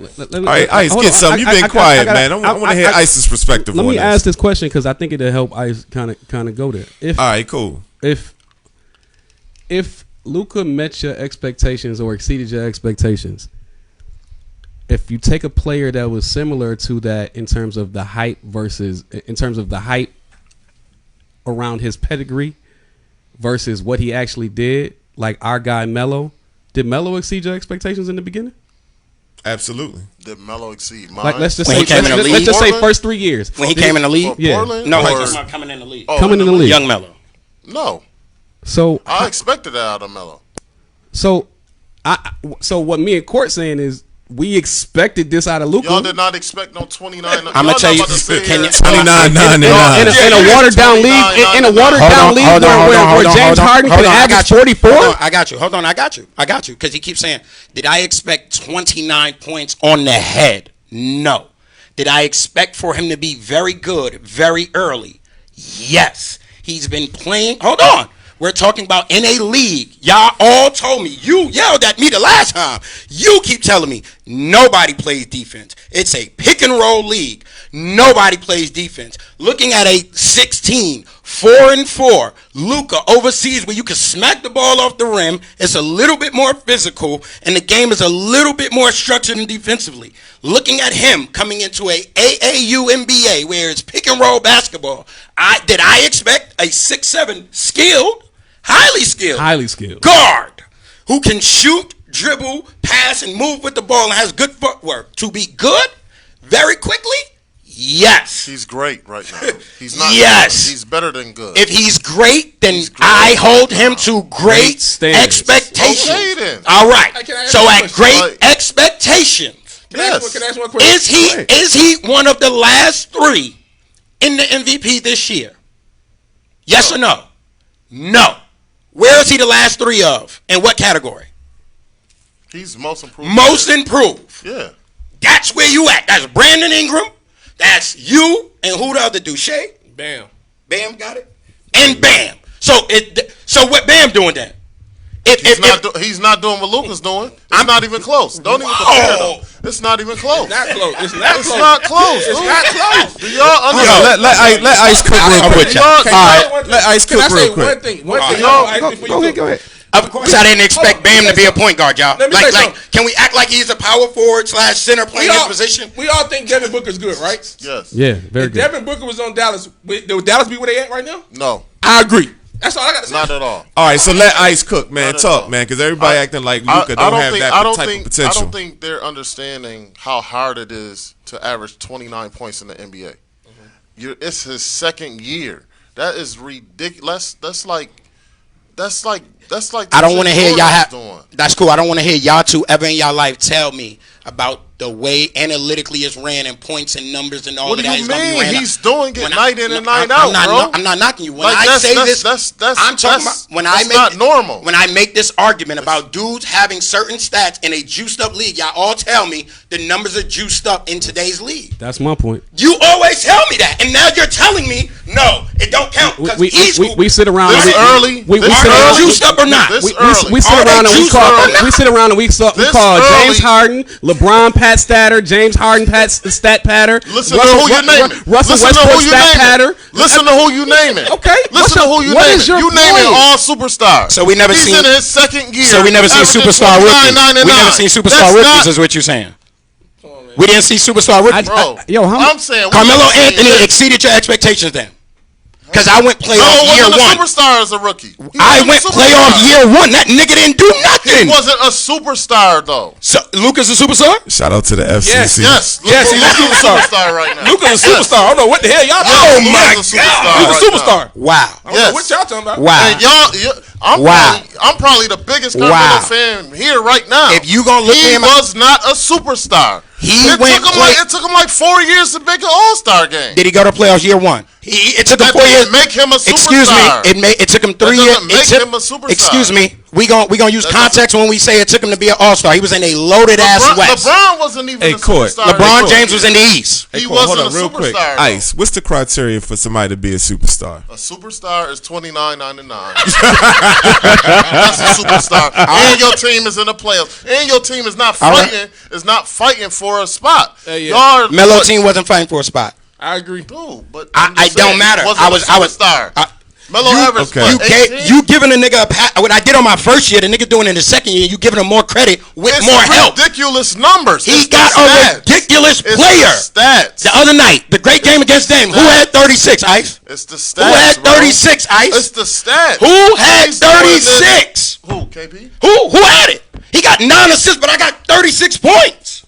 right, Ice, get some. You've been quiet, man. I want to hear Ice's perspective Let on me this. ask this question because I think it'll help Ice kind of go there. All right, cool. If Luka met your expectations or exceeded your expectations, if you take a player that was similar to that in terms of the hype around his pedigree versus what he actually did, like our guy Melo, did Melo exceed your expectations in the beginning? Absolutely. Did Melo exceed mine? Like let's just When say he came in the league? let's just say first 3 years When he came in the league? Yeah. Portland? No, Or- he's coming in the league. Oh, coming in the league. Young Melo. No. So I expected that out of Melo. So what me and Court saying is we expected this out of Luka. Y'all did not expect no 29. I'ma tell you, can you- 29.99. in a watered down league, where James Harden could average 44. I got you. Because he keeps saying, did I expect 29 points on the head? No. Did I expect for him to be very good very early? Yes. He's been playing. Hold on. We're talking about in a league. Y'all all told me. You yelled at me the last time. You keep telling me nobody plays defense. It's a pick and roll league. Nobody plays defense. Looking at a 16, 4-4, Luka overseas where you can smack the ball off the rim. It's a little bit more physical, and the game is a little bit more structured and defensively. Looking at him coming into a AAU NBA where it's pick and roll basketball, did I expect a 6'7" skilled, highly skilled guard who can shoot, dribble, pass, and move with the ball and has good footwork to be good very quickly? Yes. He's great right now. He's not Yes. good. He's better than good. If he's great, then He's great I hold right him now. to great standards. expectations. Okay, then. All right. Hey, can I ask So you a at question? great Like- expectations, Can I ask one question? is he one of the last 3 in the MVP this year? Yes or no? No. Where is he the last 3 of? In what category? He's most improved. Most improved. Yeah. That's where you at. That's Brandon Ingram. That's you. And who the other dude? Shea? Bam. Bam got it? And Bam. So what Bam doing then? He's not doing what Luka's doing. It's not even close. Don't even compare them. It's not even close. Not close. It's not It's close. not close. It's dude. not close. Do y'all understand? Let Ice cook real quick. Y'all- Can All I say right, one thing? let Ice Can I cook say real quick. one thing? One thing. Y'all- Hold on, Ice, before you Go ahead. Of course, I didn't expect Bam to be a point guard, y'all. Let me say Like, something. can we act like he's a power forward / center playing his position? We all think Devin Booker's good, right? Yes. Yeah, very If good. Devin Booker was on Dallas, would Dallas be where they at right now? No. I agree. That's all I got to say. Not at all. All right, so let Ice cook, man. Not at Talk, all. man, because everybody acting like Luka don't have that type of potential. I don't think they're understanding how hard it is to average 29 points in the NBA. It's his second year. That is ridiculous. That's like. I don't want to hear y'all doing. That's cool. I don't want to hear y'all two ever in y'all life tell me about the way analytically it's ran and points and numbers and all What of do that you is going to be mean? ran. He's doing it When night in and night out, bro. I'm not knocking you. When Like, I say this, that's I'm talking about when I that's make not normal. When I make this argument about dudes having certain stats in a juiced up league, y'all all tell me the numbers are juiced up in today's league. That's my point. You always tell me that, and now you're telling me no, it don't count because We sit around. This early. We are sit they around. juiced up or not? We sit around and we call James early. Harden, LeBron Pat Statter, James Harden Pat Stat Patter. Listen to who you naming. Russell Listen to Westbrook who you Stat naming. Patter. Listen to who you naming. Okay. Listen to who you what naming. is your You naming point? all superstars. So we never He's seen- in his second year. So we never seen averaging superstar rookies. 29.99. We never seen superstar That's rookies, not- is what you're saying. We didn't see superstar rookies. Bro, I'm saying we Carmelo never seen Anthony this. exceeded your expectations then. Because I went No, playoff year wasn't a one. superstar as a rookie. He I wasn't a went superstar. playoff year one. That nigga didn't do He nothing. wasn't a superstar though. So Luka's a superstar? Shout out to the FCC. Yes, Yes, he's a Luka's superstar. right now. Luka's a superstar. I don't know what the hell y'all Oh talking about. my Luka's a God. superstar He's a right superstar. Wow. I don't know Yes. what y'all talking about. Wow. And Wow. I'm probably the biggest Carmelo Wow. fan here right now. If you gonna look he at him, was not a superstar. It took him like 4 years to make an All-Star game. did he go to playoffs year one? It took him That 4 years. doesn't make him a superstar. Excuse me. It took him 3 That years. doesn't make him a superstar. Excuse me. We gonna use That context when we say it took him to be an All-Star. He was in a loaded ass West. LeBron wasn't even Hey, a Court. superstar. LeBron James was in the East. He Hold wasn't on, a real quick. superstar. though. Ice, what's the criteria for somebody to be a superstar? A superstar is $29.99. That's a superstar. And your team is in the playoffs. And your team is not All right. fighting. Is not fighting for a spot. Yeah. Y'all Melo team wasn't fighting for a spot. I agree. Dude, but I don't matter. I was a superstar. Melo averaged okay. what, 18? You giving a nigga a pat. What I did on my first year, the nigga doing it in the second year. You giving him more credit with It's more help. ridiculous numbers. He It's the got a stats. ridiculous It's player. the stats. The other night, the great game against Dame. Who had 36, Ice? It's the stats. Who had bro. 36, Ice? It's the stats. Who had He's doing this- 36? Who, KP? Who had it? He got 9 assists, but I got 36 points.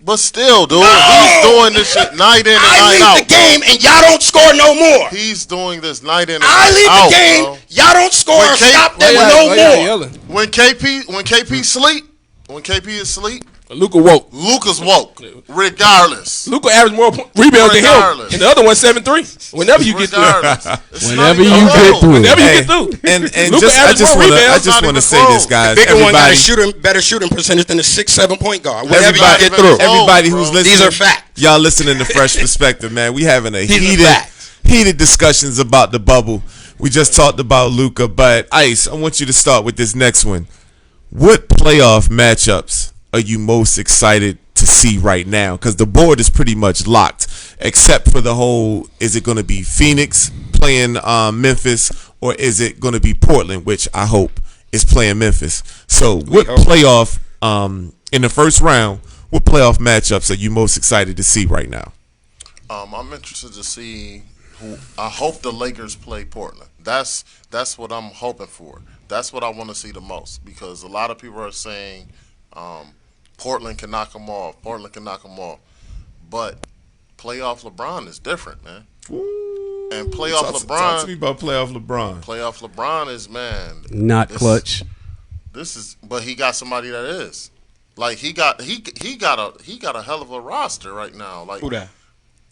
But still, dude, No! he's doing this shit night in and I night leave out. the game and y'all don't score no more. He's doing this night in and I night leave out. the game, bro. y'all don't score When and K- stop Why them y'all no more. yelling? When KP sleep, when KP is asleep, Luka woke. Luka's woke, regardless. Luka averaged more rebounds than him, Regardless. and the other one 7-3. Whenever you get through, Regardless. It's Whenever not even you get close. through. whenever you Hey, get through, And Luka I averaged just more want rebounds, to not even say close. this, guys. Bigger one got Everybody, a better shooting percentage than a 6-7 point guard. Whenever everybody, you get through. everybody Bro. who's These listening, are facts. y'all listening to Fresh Perspective, man. We having a These are facts. heated discussions about the bubble. We just talked about Luka, but Ice, I want you to start with this next one. What playoff matchups are you most excited to see right now? Because the board is pretty much locked, except for the whole, is it going to be Phoenix playing Memphis, or is it going to be Portland, which I hope is playing Memphis? So what playoff, in the first round, what playoff matchups are you most excited to see right now? I'm interested to see who. I hope the Lakers play Portland. That's what I'm hoping for. That's what I want to see the most, because a lot of people are saying Portland can knock them off. Portland can knock them off. But playoff LeBron is different, man. And playoff Talk to me LeBron, about playoff LeBron. playoff LeBron is, man. Not clutch. But he got somebody that is. Like he got a hell of a roster right now. Like Who that?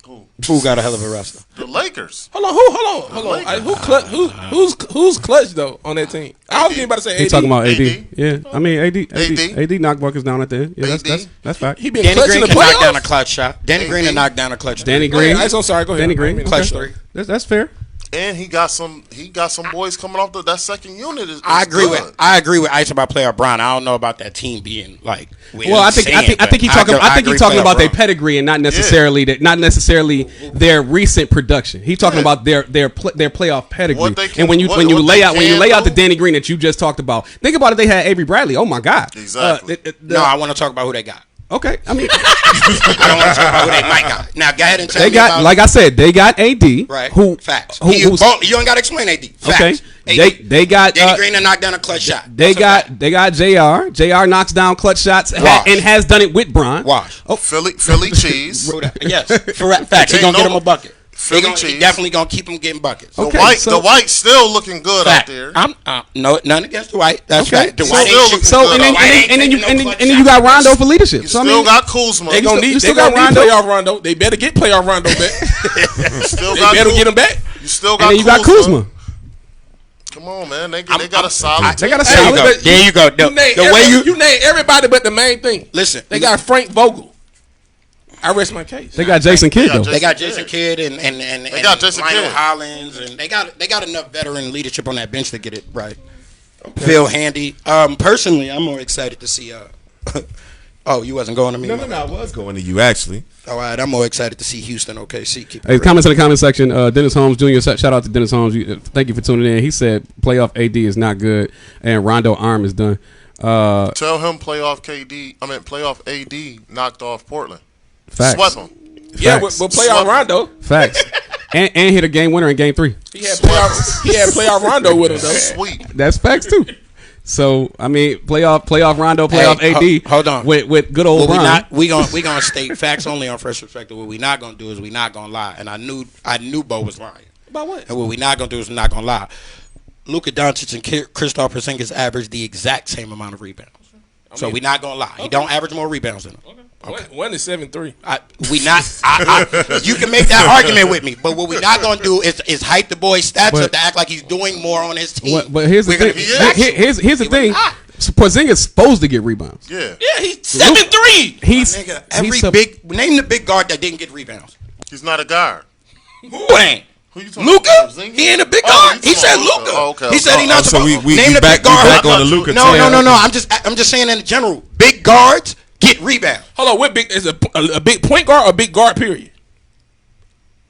Who? Who got a hell of a roster? The Lakers. hold on. Who clutch? Who's clutch though on that team? I was about to say AD. He talking about AD. AD. Yeah, I mean AD knocked buckets down at the end. Yeah, AD. that's fact. He been Danny clutch in Green the can knock down a playoffs. clutch shot. Danny Green can knock down a clutch. Danny Go ahead, Green. Ice, I'm sorry. Go ahead. Danny Green. Clutch Okay. three. That's fair. And he got some boys coming off that second unit. Is I agree good. with Ice about player Brown. I don't know about that team being like. Well, I think he's talking about their pedigree and not necessarily their recent production. He's talking about their playoff pedigree. What they can- And when you what lay they out can the do. Danny Green that you just talked about, think about if they had Avery Bradley. Oh my God! Exactly. No, I want to talk about who they got. Okay, I mean I don't want to talk about who they might got. Now go ahead and tell they me got, about. like I said, they got AD. Right. Facts. You ain't got to explain AD. Facts. Okay. They got Danny Green to knock down a clutch shot. They That's a got fact. JR knocks down clutch shots and has done it with Bron. Wash. Philly cheese. Yes. For facts. He gonna get him a bucket. They definitely gonna keep him getting buckets. Okay, the White's still looking good Fact. out there. I'm no nothing against the White. That's Okay. fact. The So- White ain't shooting. So The and then White ain't and then taking no clutch you shots. got Rondo for leadership. You So I still mean, got Kuzma. They You gonna need still they gonna got need Rondo. playoff Rondo. They better get playoff Rondo back. still They got better Kuz- get him back. You still and got then you got Kuzma. Come on, man. They got a solid. They got a Hey, solid. but There you go. You name everybody but the main thing. Listen. They got Frank Vogel. I rest my case. They got Jason Kidd though. They got Jason Kidd and got Jason Lionel Kidd. Hollins, and they got enough veteran leadership on that bench to get it right. Feel handy. Personally, I'm more excited to see. Oh, you wasn't going to me? No, I was going to you actually. All right, I'm more excited to see Houston OKC keep. Hey, comments in the comment section. Dennis Holmes Jr. Shout out to Dennis Holmes. Thank you for tuning in. He said playoff AD is not good, and Rondo arm is done. Tell him playoff AD knocked off Portland. Facts. Swept him. Yeah, Facts. but playoff Rondo. Facts. and hit a game winner in game 3. He had playoff Rondo with him though. Sweet. That's facts too. So I mean, playoff Rondo, playoff AD. Hold on. with good old Bron. We gonna state facts only on Fresh Perspective. What we not gonna do is we not gonna lie. And I knew Bo was lying. About what? And what we not gonna do is we're not gonna lie. Luka Doncic and Kristaps Porzingis average the exact same amount of rebounds. So we not gonna lie. He don't average more rebounds than him. Okay. One is 7-3. You can make that argument with me, but what we not gonna do is hype the boy's stats up to act like he's doing more on his team. But here's the thing. Here's the thing. Porzingis is supposed to get rebounds. Yeah. Yeah, he's 7-3. He's Name the big guard that didn't get rebounds. He's not a guard. Who ain't? Who you talking Luka? about? Porzingis? He ain't a big Oh, guard. you He said talking about Luka. Luka. Okay, He said okay. he not So supposed. we Name the back big guard. on the Luka. No. I'm just saying in general. Big guards get rebounds. Hold on, what big is a big point guard or big guard period?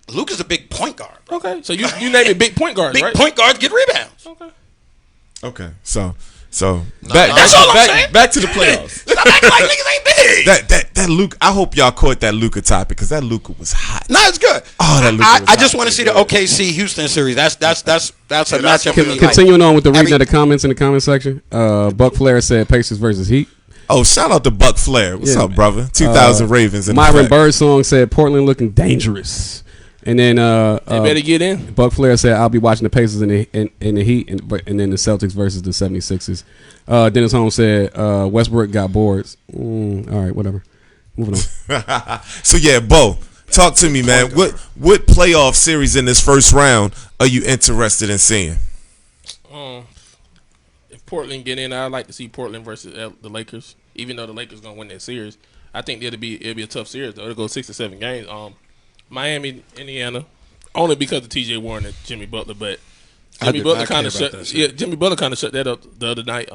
Luka's a big point guard. Okay, so you name it big point guards, Big right? point guards get rebounds. Okay, so That's all I'm saying. back to the playoffs. Stop acting like niggas ain't big. that Luka. I hope y'all caught that Luka topic because that Luka was hot. No, it's good. Oh, that Luka was I just hot. want to see the OKC Houston series. That's a matchup for me. Continuing on with the reading of the comments in the comment section. Buck Flair said Pacers versus Heat. Oh, shout out to Buck Flair. What's Yeah, up, man. brother? 2000 Ravens. In Myron effect. Birdsong said Portland looking dangerous. And then They better get in. Buck Flair said I'll be watching the Pacers in the Heat and then the Celtics versus the 76ers. Dennis Holmes said Westbrook got boards. All right, whatever. Moving on. So yeah, Bo, talk to me, man. What playoff series in this first round are you interested in seeing? If Portland get in, I'd like to see Portland versus the Lakers. Even though the Lakers gonna win that series, I think it'll be a tough series though. It'll go 6 or 7 games. Miami, Indiana, only because of T.J. Warren and Jimmy Butler, but Jimmy Butler kind of shut. Yeah, Jimmy Butler kind of shut that up the other night.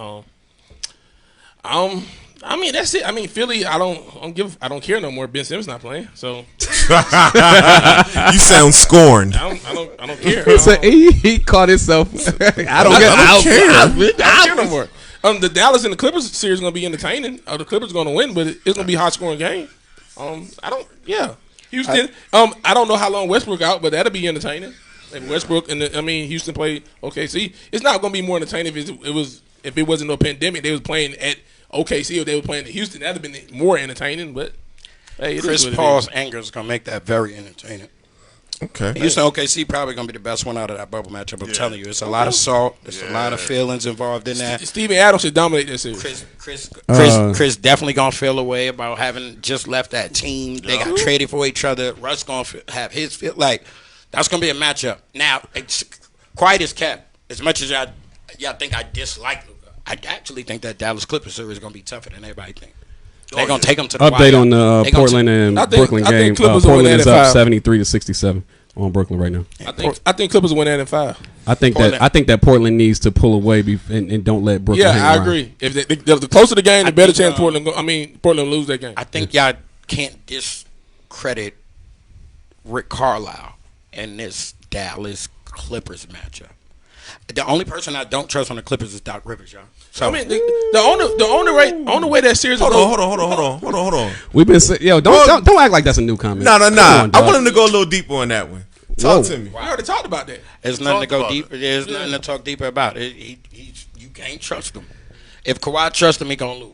I mean that's it. I mean Philly, I don't care no more. Ben Simmons not playing, so You sound scorned. I don't care. He caught himself. I don't care no more. The Dallas and the Clippers series is gonna be entertaining. The Clippers gonna win, but it's gonna be a high scoring game. Houston. I don't know how long Westbrook out, but that'll be entertaining. If Westbrook and Houston played OKC, it's not gonna be more entertaining if it wasn't no pandemic. They was playing at OKC or they were playing at Houston. That'd have been more entertaining. But hey, Chris Paul's anger is gonna make that very entertaining. Okay. Houston OKC probably gonna be the best one out of that bubble matchup. I'm telling you, it's a lot of salt. There's a lot of feelings involved in that. Steven Adams should dominate that series. Chris definitely gonna feel a way about having just left that team. They got traded for each other. Russ gonna have his feel like that's gonna be a matchup. Now, it's quiet as kept. As much as y'all think I dislike Luka, I actually think that Dallas Clippers series is gonna be tougher than everybody think. They're gonna take them to the Update wire. on the Portland and Brooklyn I game. think Clippers will win Portland is that in up 5. 73-67 on Brooklyn right now. I think Clippers will win that in 5. I think that Portland needs to pull away and don't let Brooklyn. hang Yeah, I around. agree. If the closer the game, the better chance Portland will lose that game. I think y'all can't discredit Rick Carlisle in this Dallas Clippers matchup. The only person I don't trust on the Clippers is Doc Rivers, y'all. So I mean, the only way that series. Hold on. We've been don't act like that's a new comment. No. Come on, I dog. want him to go a little deeper on that one. Talk to me. We already talked about that. there's nothing to go deeper. There's nothing to talk deeper about. You can't trust him. If Kawhi trusts him, he gonna lose.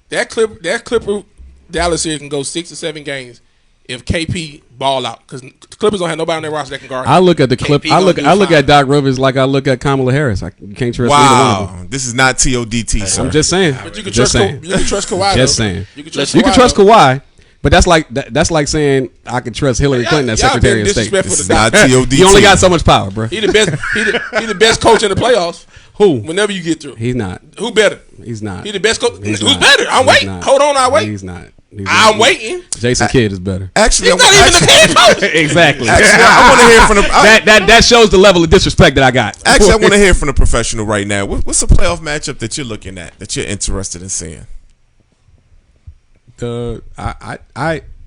That Clipper Dallas series can go 6 or 7 games if KP ball out because the Clippers don't have nobody on their roster that can guard. I look at the clip. KP I look gonna do fine. at Doc Rivers like I look at Kamala Harris. You can't trust either one of them. Wow, this is not TODT, sir. I'm just saying. But you can Just trust saying. you can trust Kawhi. Just though. saying. You can trust You can Kawhi, trust though. Kawhi, but that's like saying I can trust Hillary Clinton as Y'all Secretary been of State. disrespectful This to is not Doc. TODT. You only got so much power, bro. He the best. He the best coach in the playoffs. Who? Whenever you get through, He's not. who better? He's not. He the best coach. He's Who's not. better? I'm He's waiting. not. Hold on, I wait. He's not. He's I'm not. waiting. Jason Kidd is better. Actually, He's not even the head coach. Exactly. I want to hear from the. That shows the level of disrespect that I got. Actually, I want to hear from the professional right now. What's a playoff matchup that you're looking at that you're interested in seeing?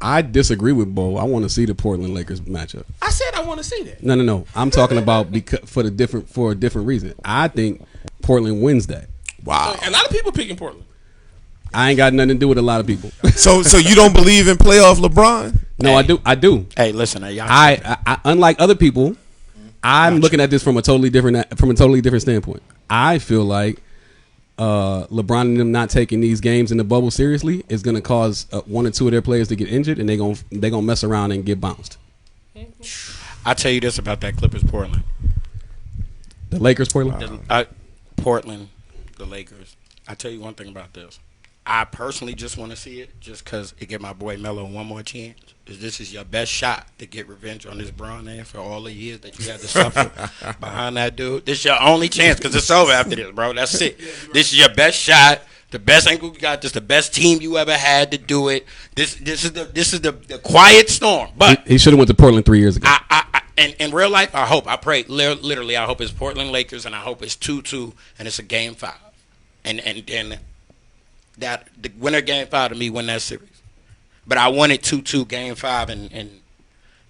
I disagree with Bo. I want to see the Portland Lakers matchup. I said I want to see that. No. I'm talking about for a different reason. I think Portland wins that. Wow. A lot of people picking Portland. I ain't got nothing to do with a lot of people. So you don't believe in playoff LeBron? No, I do. Hey, listen, y'all. I unlike other people, I'm looking at this from a totally different standpoint. I feel like LeBron and them not taking these games in the bubble seriously is going to cause one or two of their players to get injured, and they gonna mess around and get bounced. I'll tell you this about that Clippers Portland. The Lakers, Portland. Portland, the Lakers. I'll tell you one thing about this. I personally just want to see it just because it give my boy Melo one more chance. This is your best shot to get revenge on this Braun ass for all the years that you had to suffer behind that dude. This is your only chance because it's over after this, bro. That's it. This is your best shot. The best angle you got. This is the best team you ever had to do it. This is the quiet storm. But He should have went to Portland 3 years ago. and in real life, I hope, I pray, literally, I hope it's Portland Lakers, and I hope it's 2-2, and it's a game 5, and that the winner game 5 to me win that series. But I wanted 2-2 game 5 and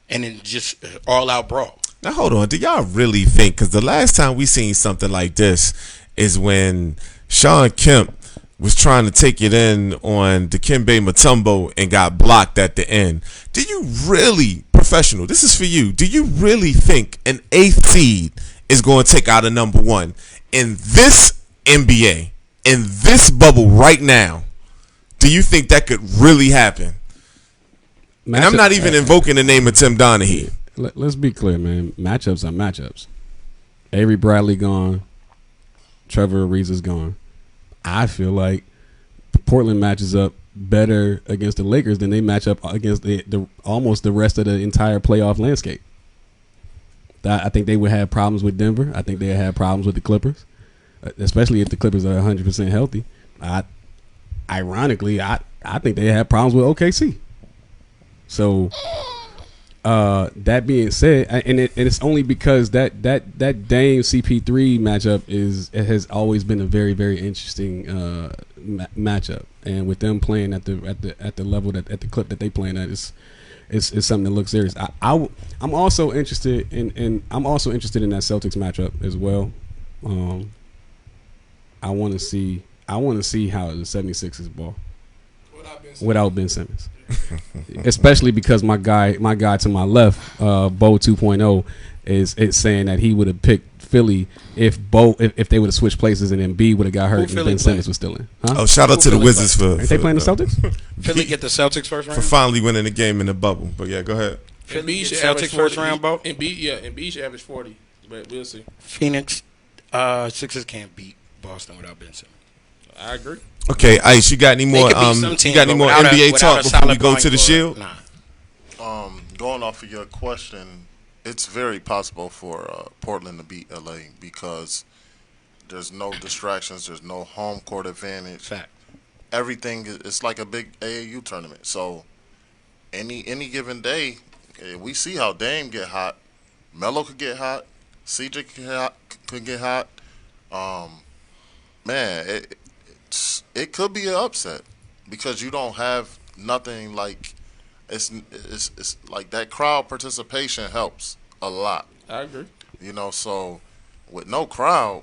then just all out brawl. Now hold on. Do y'all really think? Because the last time we seen something like this is when Sean Kemp was trying to take it in on Dikembe Mutombo and got blocked at the end. Do you really, professional, this is for you, do you really think an 8th seed is going to take out a number 1 in this NBA, in this bubble right now? Do you think that could really happen? And I'm not even invoking the name of Tim Donaghy. Let's be clear, man. Matchups are matchups. Avery Bradley gone. Trevor Ariza is gone. I feel like Portland matches up better against the Lakers than they match up against the almost the rest of the entire playoff landscape. I think they would have problems with Denver. I think they would have problems with the Clippers, especially if the Clippers are 100% healthy. Ironically, I think they have problems with OKC. So that being said, and it's only because that Dame CP3 matchup has always been a very, very interesting matchup, and with them playing at the level at the clip that they playing at, it's something that looks serious. I'm also interested in that Celtics matchup as well. I want to see how the 76ers ball without Ben Simmons. Especially because my guy to my left, Bo 2.0, is saying that he would have picked Philly if they would have switched places and then Embiid would have got hurt and Ben Simmons was still in. Huh? Oh, shout out to the Wizards for Ain't they playing the Celtics? Philly get the Celtics first round? for finally winning the game in the bubble. But yeah, go ahead. Embiid should Celtics average 40. first round, Bo? Embiid should average 40, but we'll see. Phoenix Sixers can't beat Boston without Ben Simmons. I agree. Okay, Ice, you got any more? They could beat some teams, You got any but more without a- NBA without talk a before we solid go point to the guard, Shield? Nah. Going off of your question, it's very possible for Portland to beat LA because there's no distractions, there's no home court advantage. Fact. Everything it's like a big AAU tournament. So any given day, we see how Dame get hot, Melo could get hot, CJ could get hot. Man, it could be an upset because you don't have nothing like it's like that crowd participation helps a lot. I agree. You know, so with no crowd,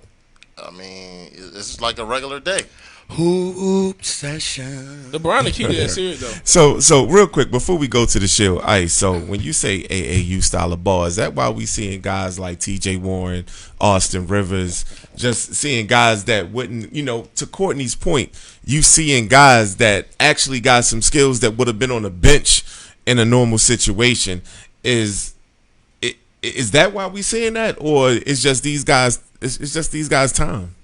I mean, it's just like a regular day. Hoop session. LeBron to keep that serious though. So real quick before we go to the Shield, Ice. So when you say AAU style of ball, is that why we seeing guys like T.J. Warren, Austin Rivers, just seeing guys that wouldn't, to Courtney's point, you seeing guys that actually got some skills that would have been on the bench in a normal situation. Is that why we seeing that, or it's just these guys? It's just these guys' time.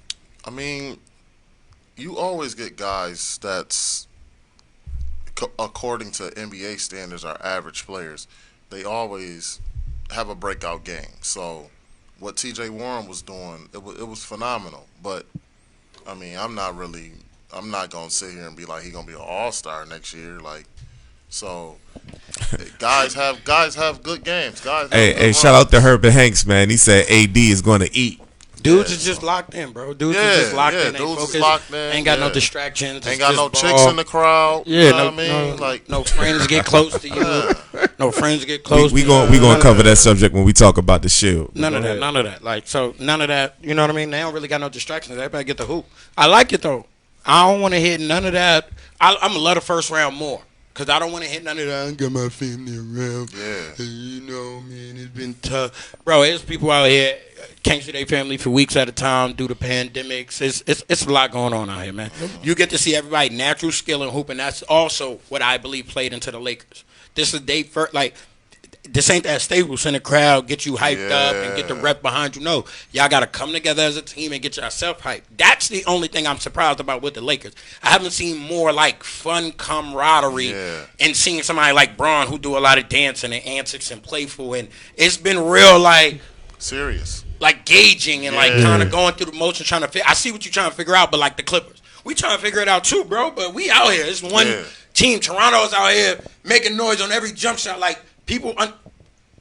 I mean, you always get guys that's, according to NBA standards, are average players. They always have a breakout game. So what TJ Warren was doing, it was phenomenal. But I mean, I'm not gonna sit here and be like he's gonna be an all-star next year. Like, so guys have good games. Hey, shout out to Herbert Hanks, man. He said AD is going to eat. Dudes is just locked in, bro. Dudes is just locked in. They dudes focused. is locked in. Ain't got no distractions. Ain't It's got just no ball. chicks in the crowd. Yeah, you know what I mean? Like, no friends get close to you. No friends get close. We to you. gonna cover that subject when we talk about the Shield. None of that. Like, so none of that. You know what I mean? They don't really got no distractions. Everybody get the hoop. I like it though. I don't want to hit none of that. I'm gonna love the first round more. Cause I don't want to hit none of that. I got my family around. Yeah. You know, man, it's been tough, bro. There's people out here can't see their family for weeks at a time due to pandemics. It's a lot going on out here, man. You get to see everybody natural skill in hooping. That's also what I believe played into the Lakers. This is they first, like, this ain't that Staples in the crowd, get you hyped up and get the rep behind you. No, y'all got to come together as a team and get yourself hyped. That's the only thing I'm surprised about with the Lakers. I haven't seen more, like, fun camaraderie and seeing somebody like Braun who do a lot of dancing and antics and playful. And it's been real, like, serious. Like, gauging and, like, kind of going through the motions trying to I see what you're trying to figure out, but, like, the Clippers. We trying to figure it out, too, bro. But we out here. It's one team. Toronto's out here making noise on every jump shot. Like, people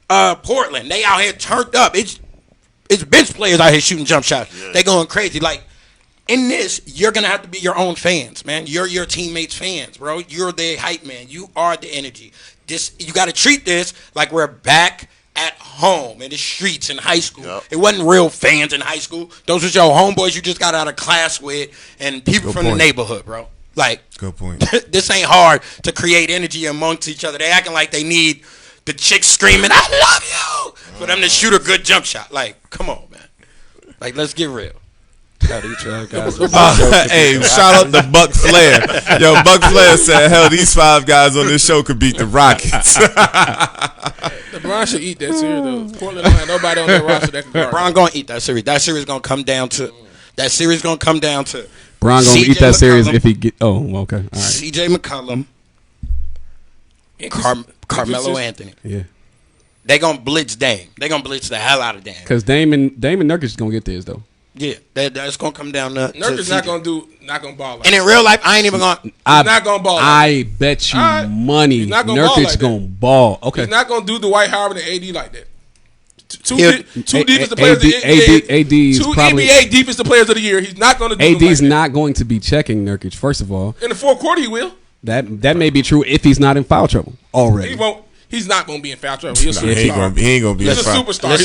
Portland, they out here turned up. It's bench players out here shooting jump shots. They going crazy. Like, in this, you're gonna have to be your own fans, man. You're your teammates' fans, bro. You're their hype man. You are the energy. You got to treat this like we're back at home in the streets in high school. It wasn't real fans in high school. Those was your homeboys you just got out of class with and people from the neighborhood, bro. Like, good point. This ain't hard to create energy amongst each other. They acting like they need the chicks screaming, "I love you," for them to shoot a good jump shot. Like, come on, man. Like, let's get real. Hey, shout out to Buck Flair. Yo, Buck Flair said, hell, these 5 guys on this show could beat the Rockets. LeBron should eat that series, though. Portland don't have nobody on their roster that can guard. LeBron going to eat that series. That series going to come down to Bron gonna eat that series if he get. Oh, okay. All right. C.J. McCollum and Carmelo Anthony. Yeah. They gonna blitz Dame. They gonna blitz the hell out of Dame. Because Dame and Nurkic is gonna get theirs though. Yeah, that's gonna come down to. Nurkic's not gonna ball. Like and in real life, I ain't even gonna. He's not gonna ball. I bet you money. He's not gonna Nurkic's ball like gonna ball. Okay. He's not gonna do Dwight Howard and AD like that. Two defensive players of the AD is two probably NBA defensive players of the year. He's not going to do AD's like not going to be checking Nurkic, first of all. In the fourth quarter, he will. That may be true if he's not in foul trouble already. He won't. He's not going to be in foul trouble. He's a superstar. He ain't going to be in He's a foul. superstar.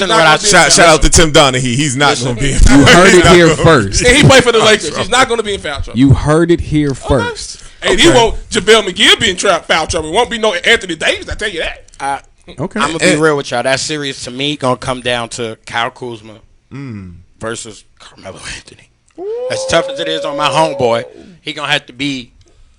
Shout out to Tim Donaghy. He's not going to be in foul trouble. You heard it here first. And he played for the Lakers. He's not going to be in foul trouble. You heard it here first. And he won't. JaVale McGee be in foul trouble. It won't be no Anthony Davis. I tell you that. Okay. I'm gonna be real with y'all. That series to me gonna come down to Kyle Kuzma versus Carmelo Anthony. As tough as it is on my homeboy, he gonna have to be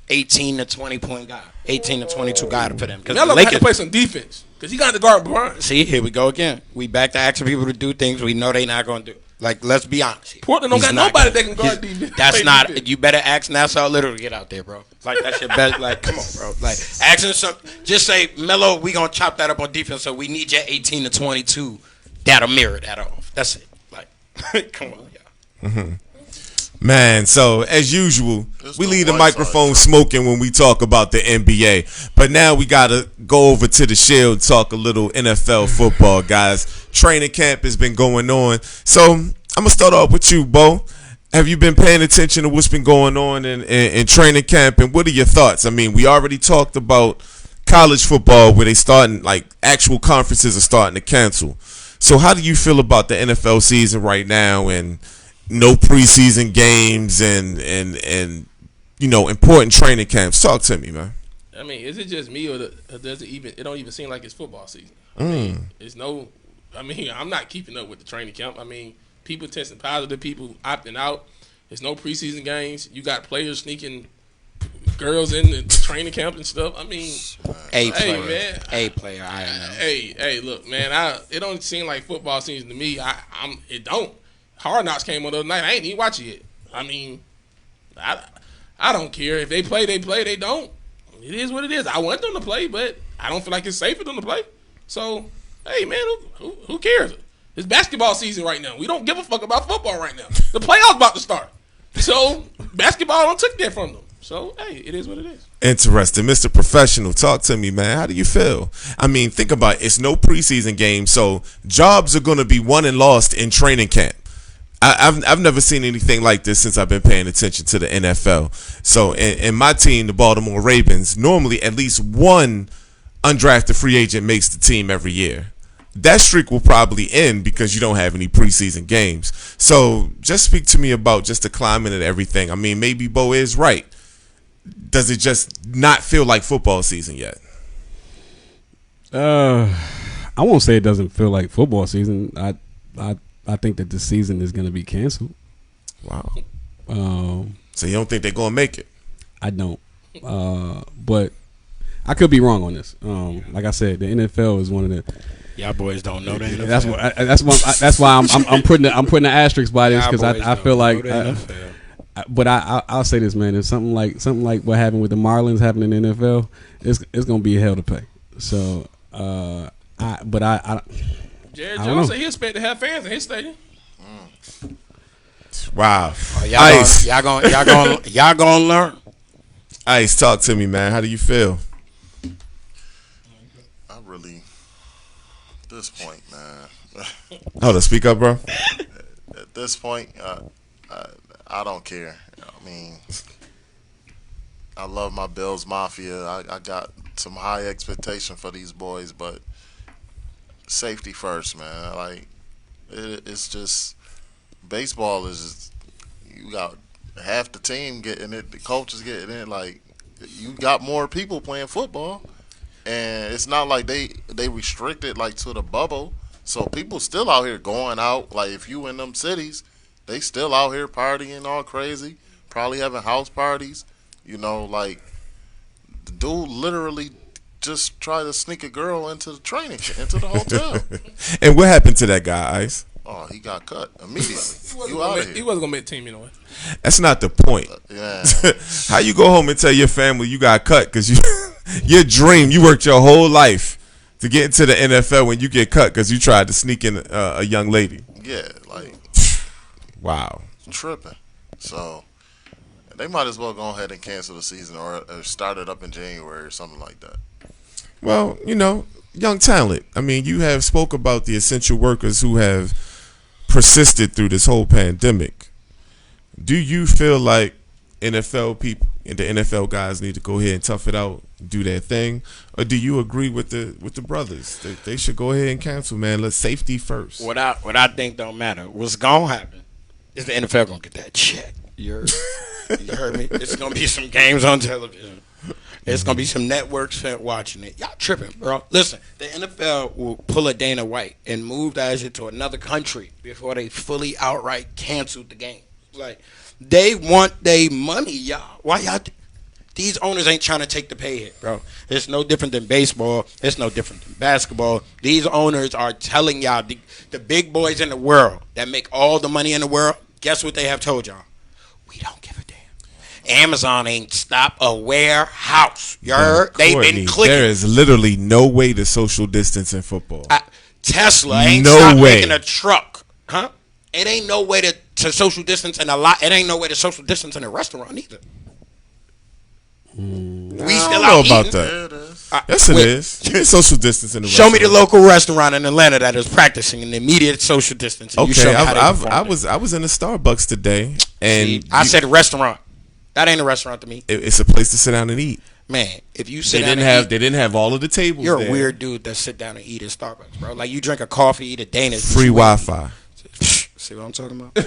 18 to 20 point guy, 18 to 22 guy for them. Because Melo got to play some defense because he got to guard Bron. See, here we go again. We back to asking people to do things we know they not gonna do. Like, let's be honest here. Portland don't got nobody that can guard defense. That's not. Defense. You better ask Nassau Little to get out there, bro. Like, that's your best. Like, come on, bro. Like, asking some. Just say, Melo, we gonna chop that up on defense. So we need your 18 to 22. That'll mirror that off. That's it. Like, come on, y'all. Mm-hmm. Man, so as usual, we leave the microphone smoking when we talk about the NBA. But now we got to go over to the Shield, talk a little NFL football, guys. Training camp has been going on. So I'm going to start off with you, Bo. Have you been paying attention to what's been going on in training camp, and what are your thoughts? I mean, we already talked about college football where they starting, like, actual conferences are starting to cancel. So how do you feel about the NFL season right now and no preseason games and you know, important training camps? Talk to me, man. I mean, is it just me or does it don't even seem like it's football season? I mean, I'm not keeping up with the training camp. I mean, people testing positive, people opting out. There's no preseason games. You got players sneaking girls in the training camp and stuff. I mean, A hey player, man, A player. I don't know. hey, look, man. It don't seem like football season to me. It don't. Hard Knocks came on the other night. I ain't even watch it yet. I mean, I don't care if they play. They play. They don't. It is what it is. I want them to play, but I don't feel like it's safe for them to play. So, hey, man, who cares? It's basketball season right now. We don't give a fuck about football right now. The playoffs about to start. So, basketball don't took that from them. So, hey, it is what it is. Interesting. Mr. Professional, talk to me, man. How do you feel? I mean, think about it. It's no preseason game, so jobs are going to be won and lost in training camp. I've never seen anything like this since I've been paying attention to the NFL. So in my team, the Baltimore Ravens, normally at least one undrafted free agent makes the team every year. That streak will probably end because you don't have any preseason games. So just speak to me about just the climate and everything. I mean, maybe Bo is right. Does it just not feel like football season yet? I won't say it doesn't feel like football season. I think that this season is going to be canceled. Wow. So you don't think they're going to make it? I don't. But I could be wrong on this. Like I said, the NFL is one of the. Y'all boys don't know the NFL. That's why I'm putting an asterisk by this because I feel like. But I'll say this, man. If something like what happened with the Marlins happening in the NFL, it's going to be hell to pay. So, Jerry Jones said he expect to have fans in his stadium. Wow. Ice. Y'all gonna learn. Ice, talk to me, man. How do you feel? I really, at this point, man. Hold on, speak up, bro. At this point, I don't care. I mean, I love my Bills Mafia. I got some high expectation for these boys, but safety first, man. Like, it's just baseball is just, you got half the team getting it, the coaches getting it. Like, you got more people playing football, and it's not like they restricted like to the bubble. So people still out here going out. Like, if you in them cities, they still out here partying all crazy, probably having house parties. You know, like, the dude literally just tried to sneak a girl into the hotel. And what happened to that guy, Ice? Oh, he got cut immediately. He wasn't gonna make the team anyway. That's not the point. Yeah. How you go home and tell your family you got cut because your dream, you worked your whole life to get into the NFL when you get cut because you tried to sneak in a young lady. Yeah, like, wow, tripping. So they might as well go ahead and cancel the season or start it up in January or something like that. Well, you know, young talent. I mean, you have spoke about the essential workers who have persisted through this whole pandemic. Do you feel like NFL people and the NFL guys need to go ahead and tough it out, do their thing, or do you agree with the brothers? They should go ahead and cancel, man. Let's safety first. What I think don't matter. What's gonna happen is the NFL gonna get that check. You heard me? It's gonna be some games on television. There's going to be some networks watching it. Y'all tripping, bro. Listen, the NFL will pull a Dana White and move that shit to another country before they fully outright cancel the game. Like, they want their money, y'all. Why y'all? These owners ain't trying to take the pay hit, bro. It's no different than baseball. It's no different than basketball. These owners are telling y'all, the big boys in the world that make all the money in the world, guess what they have told y'all? We don't give a damn. Amazon ain't stop a warehouse. You heard? They've been clicking. There is literally no way to social distance in football. Tesla ain't stop making a truck. Huh? It ain't no way to social distance in a lot. It ain't no way to social distance in a restaurant either. We still out about eating. that. Yes, it is. You can social distance in the Show restaurant. me the local restaurant in Atlanta that is practicing an immediate social distance. Okay, I was in a Starbucks today, and I said restaurant. That ain't a restaurant to me. It's a place to sit down and eat. Man, if you sit down and eat, they didn't have all of the tables. You're there. a weird dude that sit down and eat at Starbucks, bro. Like, you drink a coffee, eat a Danish. Free Wi-Fi. See what I'm talking about?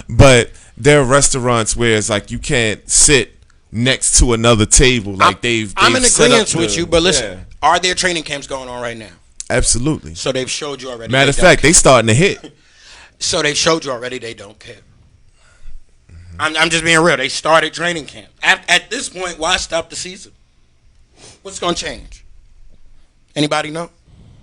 But there are restaurants where it's like you can't sit next to another table. Like I'm in agreement with you, but listen, are there training camps going on right now? Absolutely. So they've showed you already. Matter of fact, they starting to hit. So they've showed you already they don't care. I'm just being real. They started training camp. At this point, why stop the season? What's going to change? Anybody know?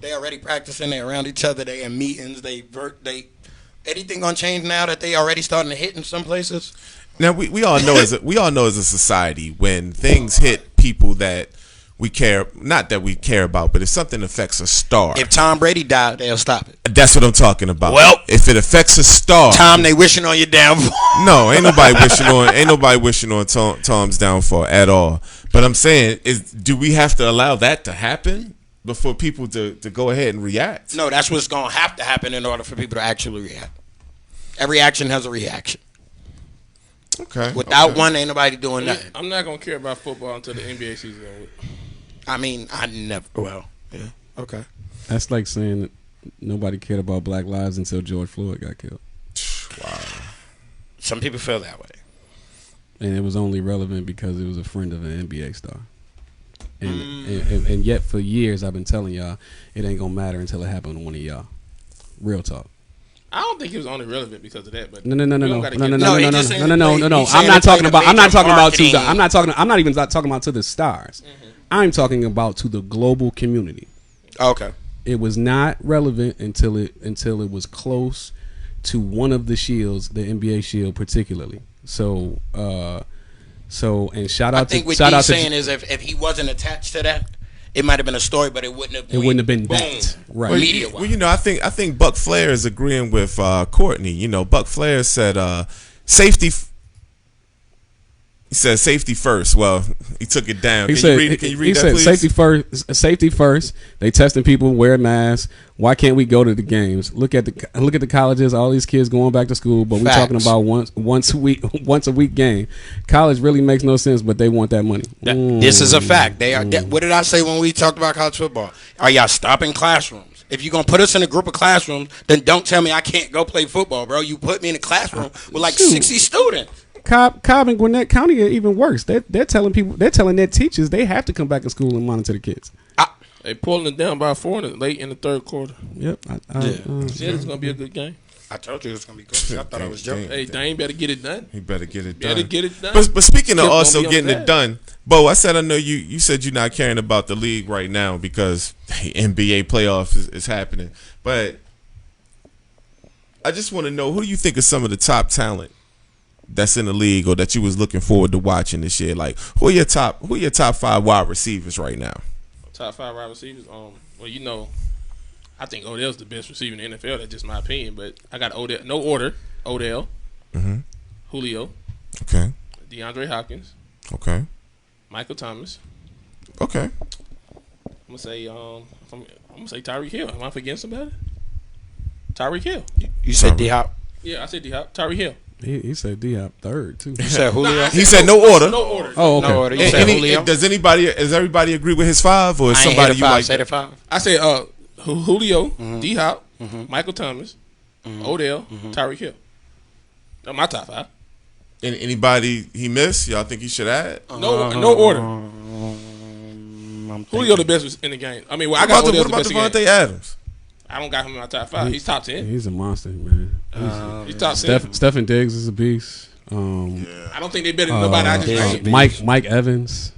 They already practicing. They around each other. They in meetings. Anything going to change now that they already starting to hit in some places? Now we all know as a society, when things hit people that we care, not that we care about, but if something affects a star. If Tom Brady died, they'll stop it. That's what I'm talking about. Well, if it affects a star, Tom, they wishing on your downfall. No, ain't nobody wishing on Tom's downfall at all. But I'm saying, do we have to allow that to happen before people to go ahead and react? No, that's what's going to have to happen in order for people to actually react. Every action has a reaction. Okay. Without one, ain't nobody doing nothing. I'm not gonna care about football until the NBA season is over. I mean, I never. Well, yeah. Okay. That's like saying that nobody cared about Black lives until George Floyd got killed. Wow. Some people feel that way. And it was only relevant because it was a friend of an NBA star. And yet for years I've been telling y'all it ain't gonna matter until it happened to one of y'all. Real talk. I don't think it was only relevant because of that. But No. I'm not even talking about to the stars. Mm-hmm. I'm talking about to the global community. Okay. It was not relevant until it was close to one of the shields, the NBA shield particularly. So and shout out to what he's saying is if he wasn't attached to that, it might have been a story, but it wouldn't have been that. Right. Media Well, I think Buck Flair is agreeing with Courtney. Buck Flair said safety. He said safety first. Well, he took it down. Can you read that, please? Safety first. They testing people, wear masks. Why can't we go to the games? Look at the colleges. All these kids going back to school, but we're talking about once a week game. College really makes no sense, but they want that money. This is a fact. They are. What did I say when we talked about college football? Are y'all stopping classrooms? If you're gonna put us in a group of classrooms, then don't tell me I can't go play football, bro. You put me in a classroom with like 60 students. Cobb and Gwinnett County are even worse. They're telling their teachers they have to come back to school and monitor the kids. They pulling it down by 4 late in the third quarter. Yep. It's gonna be a good game. I told you it was gonna be good. I thought I was joking. Hey, Dane better get it done. He better get it done. But But speaking of also getting it done, Bo, I know you said you're not caring about the league right now because NBA playoffs is happening. But I just want to know, who do you think is some of the top talent that's in the league or that you was looking forward to watching this year? Like, who are your top 5 wide receivers right now? Top 5 wide receivers. Well, I think Odell's the best receiver in the NFL. That's just my opinion. But I got Odell. No order. Odell. Mm-hmm. Julio. Okay. DeAndre Hopkins. Okay. Michael Thomas. Okay. I'm gonna say Tyreek Hill. Am I forgetting somebody? Tyreek Hill. You said D-Hop? Yeah, I said D-Hop. Tyreek Hill. He said D-Hop third too. You said Julio? He said no order. No order. Oh, okay. No order. You said Julio? Does everybody agree with his 5, or is I ain't somebody hit you a 5. like? Say the 5. I said Julio, D-Hop, Michael Thomas, Odell, Tyreek Hill. That's my top 5. And anybody he missed? Y'all think he should add? No order. Julio the best in the game. I mean, I got Odell the best in the Devontae game. Adams? I don't got him in my top 5. He's top 10. He's a monster, man. He's top 10. Stephen Diggs is a beast. I don't think they better than nobody I just named. Mike Evans.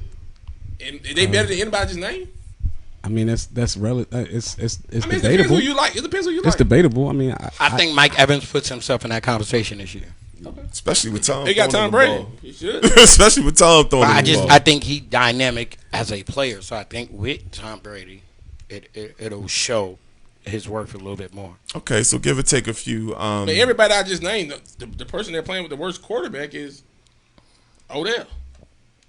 And they better than anybody I just named? I mean, that's relative. It's It debatable. depends who you like. It depends who you like. It's debatable. I mean, I think Mike Evans puts himself in that conversation this year. Especially with Tom. They got Tom throwing Brady. the ball. He should. Especially with Tom throwing the ball. I think he's dynamic as a player. So I think with Tom Brady, it'll show his worth a little bit more. Okay, so give or take a few. But everybody I just named, the person they're playing with the worst quarterback is Odell.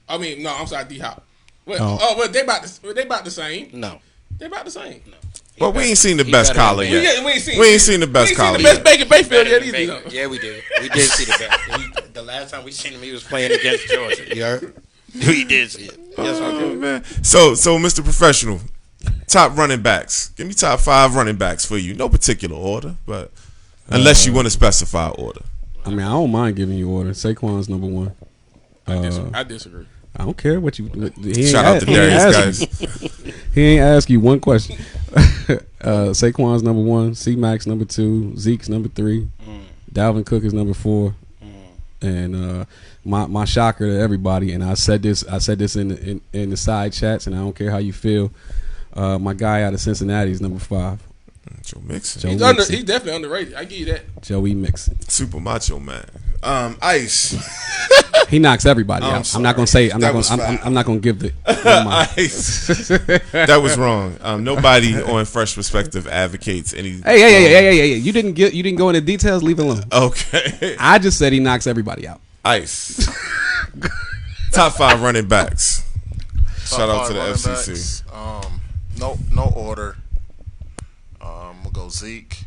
I mean, no, I'm sorry, D-Hop. Well, they about the same. No. They about the same. No. Well, we ain't seen the best collar yet. We ain't seen the best collar yet. yet. Baker Mayfield yet either. Yeah, we did. We did see the best. The last time we seen him, he was playing against Georgia. You heard? We did see it. Yes, I did. Man. So, Mr. Professional, top running backs. Give me top 5 running backs for you. No particular order, but unless you want to specify order. I mean, I don't mind giving you order. Saquon's number 1. I disagree. I don't care what you. Shout out to Darius, guys. He ain't ask you one question. Saquon's number 1. C-Mac's number 2. Zeke's number 3. Dalvin Cook is number 4. And my shocker to everybody, and I said this in the side chats, and I don't care how you feel. My guy out of Cincinnati is number 5. Joe Mixon. He's definitely underrated. I give you that. Joey Mixon. Super macho man. Ice. He knocks everybody out. sorry. I'm not gonna say. I'm That not was gonna. foul. I'm not gonna give the. Ice. That was wrong. Nobody on Fresh Perspective advocates any. Hey! You didn't go into details. Leave it alone. Okay. I just said he knocks everybody out. Ice. Top 5 running backs. Top Shout out to five the running FCC. backs. No order. We'll go Zeke,